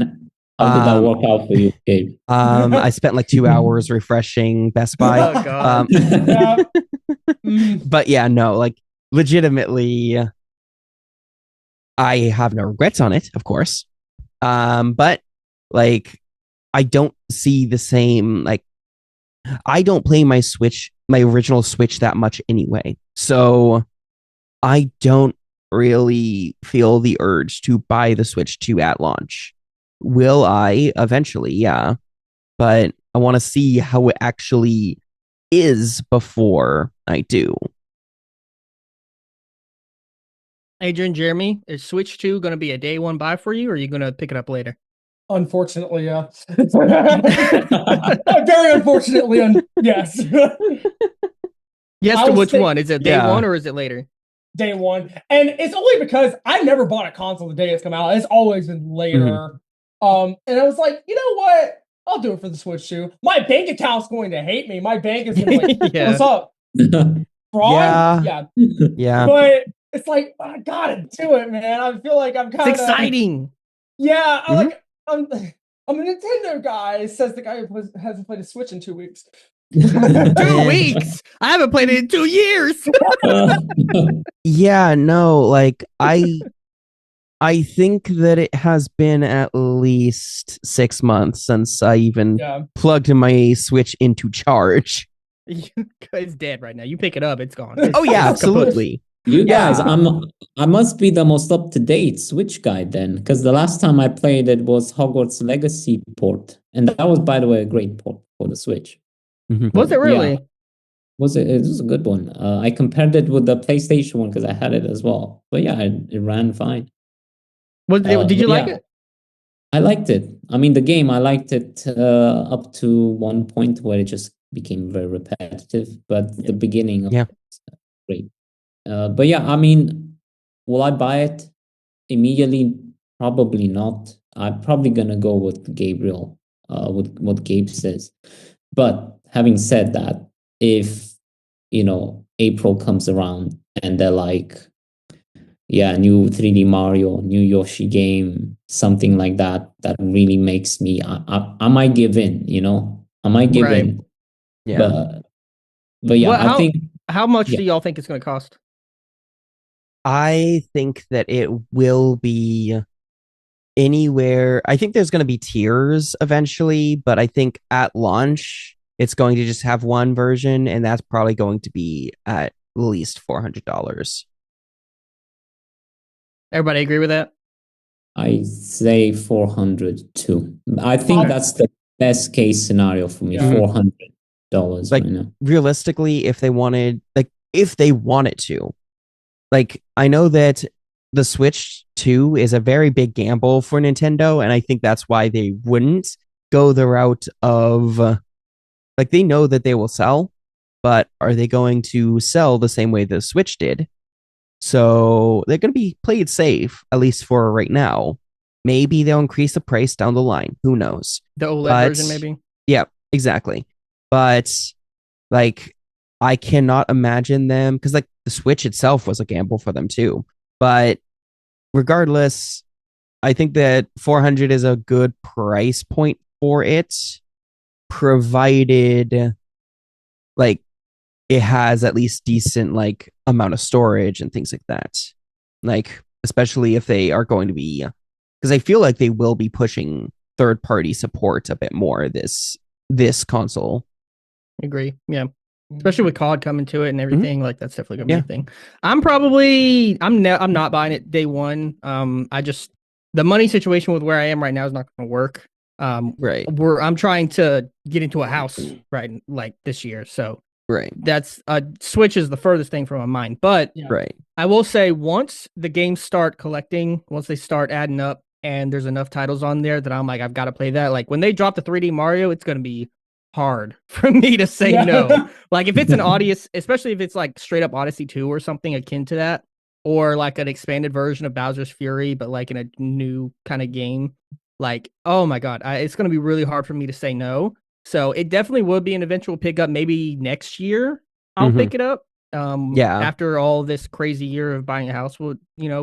How did that work out for you, Gabe? I spent like 2 hours refreshing Best Buy. Oh god. But yeah, no, like, legitimately, I have no regrets on it, of course. But like, I don't see the same, like, I don't play my original Switch that much anyway. So I don't really feel the urge to buy the Switch 2 at launch. Will I eventually? Yeah. But I want to see how it actually is before I do. Adrian, Jeremy, is Switch 2 going to be a day one buy for you, or are you going to pick it up later? Unfortunately, yeah. Very unfortunately, yes. Yes to which one? Is it day one or is it later? Day one. And it's only because I never bought a console the day it's come out. It's always been later. And I was like, you know what? I'll do it for the Switch 2. My bank account's going to hate me. My bank is going to be like, what's up? Fraud? Yeah. But it's like, I gotta do it, man. I feel like I'm kind of... It's exciting. Yeah, I'm a Nintendo guy, says the guy who hasn't played a Switch in 2 weeks. 2 weeks? I haven't played it in 2 years. Yeah, no, like I think that it has been at least 6 months since I even plugged my Switch into charge. It's dead right now. You pick it up, it's gone. Oh yeah, absolutely. You guys, I must be the most up-to-date Switch guy then, because the last time I played it was Hogwarts Legacy port, and that was, by the way, a great port for the Switch. Was it really? Yeah, it was a good one. I compared it with the PlayStation one because I had it as well. But yeah, it ran fine. Did you like it? I liked it. I mean, the game, I liked it up to one point where it just became very repetitive. But the beginning of it was great. But yeah, I mean, will I buy it immediately? Probably not. I'm probably gonna go with Gabriel, with what Gabe says. But having said that, if April comes around and they're like, yeah, new 3D Mario, new Yoshi game, something like that really makes me, I might give in, I might give in. Yeah. But yeah, I think. How much do y'all think it's going to cost? I think that it will be anywhere. I think there's going to be tiers eventually, but I think at launch, it's going to just have one version, and that's probably going to be at least $400. Everybody agree with that? I say 400 too. I think that's the best case scenario for me. $400. Like realistically, if they wanted to, like I know that the Switch 2 is a very big gamble for Nintendo, and I think that's why they wouldn't go the route of like they know that they will sell, but are they going to sell the same way the Switch did? So they're going to be played safe, at least for right now. Maybe they'll increase the price down the line. Who knows? The OLED version, maybe? Yeah, exactly. But like, I cannot imagine them, because like the Switch itself was a gamble for them too. But regardless, I think that 400 is a good price point for it, provided like it has at least decent like amount of storage and things like that. Like, especially if they are going to be, because I feel like they will be pushing third-party support a bit more this console. I agree. Yeah. Especially with COD coming to it and everything, like that's definitely gonna be a thing. I'm not buying it day one. The money situation with where I am right now is not gonna work. Right. I'm trying to get into a house like this year, so that's Switch is the furthest thing from my mind. But I will say, once the games start collecting, once they start adding up and there's enough titles on there that I'm like, I've got to play that. Like when they drop the 3D Mario, it's gonna be hard for me to say no. Like if it's an Odyssey, especially if it's like straight up Odyssey 2 or something akin to that, or like an expanded version of Bowser's Fury, but like in a new kind of game, like, oh my God, it's going to be really hard for me to say no. So it definitely would be an eventual pickup. Maybe next year I'll pick it up. After all this crazy year of buying a house will,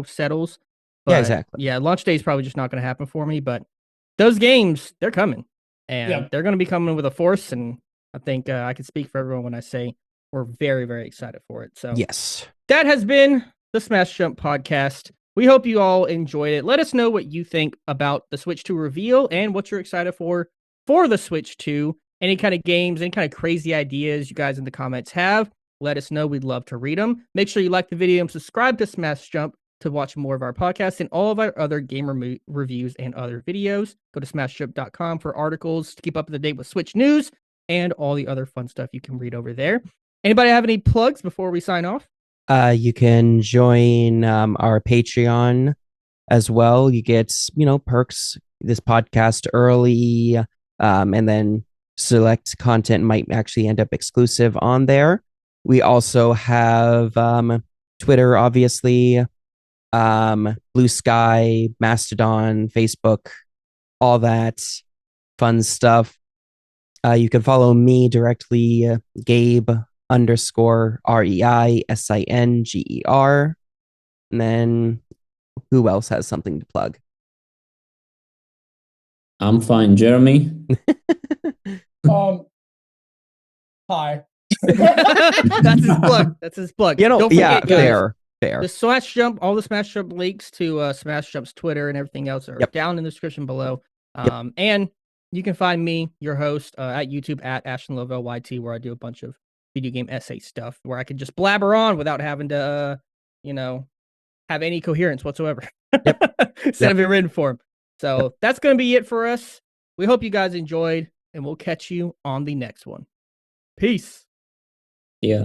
settles. But, yeah, exactly. Yeah, launch day is probably just not going to happen for me, but those games, they're coming. And they're going to be coming with a force, and I think I can speak for everyone when I say we're very, very excited for it. So yes, that has been the Smash Jump podcast we hope you all enjoyed it. Let us know what you think about the Switch 2 reveal and what you're excited for the Switch 2. Any kind of games, any kind of crazy ideas you guys in the comments have, let us know. We'd love to read them. Make sure you like the video and subscribe to Smash Jump to watch more of our podcasts and all of our other gamer reviews and other videos. Go to smashjump.com for articles to keep up to date with Switch news and all the other fun stuff you can read over there. Anybody have any plugs before we sign off? You can join our Patreon as well. You get, perks, this podcast early, and then select content might actually end up exclusive on there. We also have Twitter, obviously, Blue Sky, Mastodon, Facebook, all that fun stuff. You can follow me directly, Gabe _REISINGER. And then who else has something to plug? I'm fine, Jeremy. Hi. That's his plug. That's his plug. Don't forget, yeah, guys, fair. The Smash Jump, all the Smash Jump links to Smash Jump's Twitter and everything else are down in the description below. And you can find me, your host, at YouTube at Ashton Lovell YT, where I do a bunch of video game essay stuff where I can just blabber on without having to, have any coherence whatsoever. Instead of in written form. So that's going to be it for us. We hope you guys enjoyed, and we'll catch you on the next one. Peace. Yeah.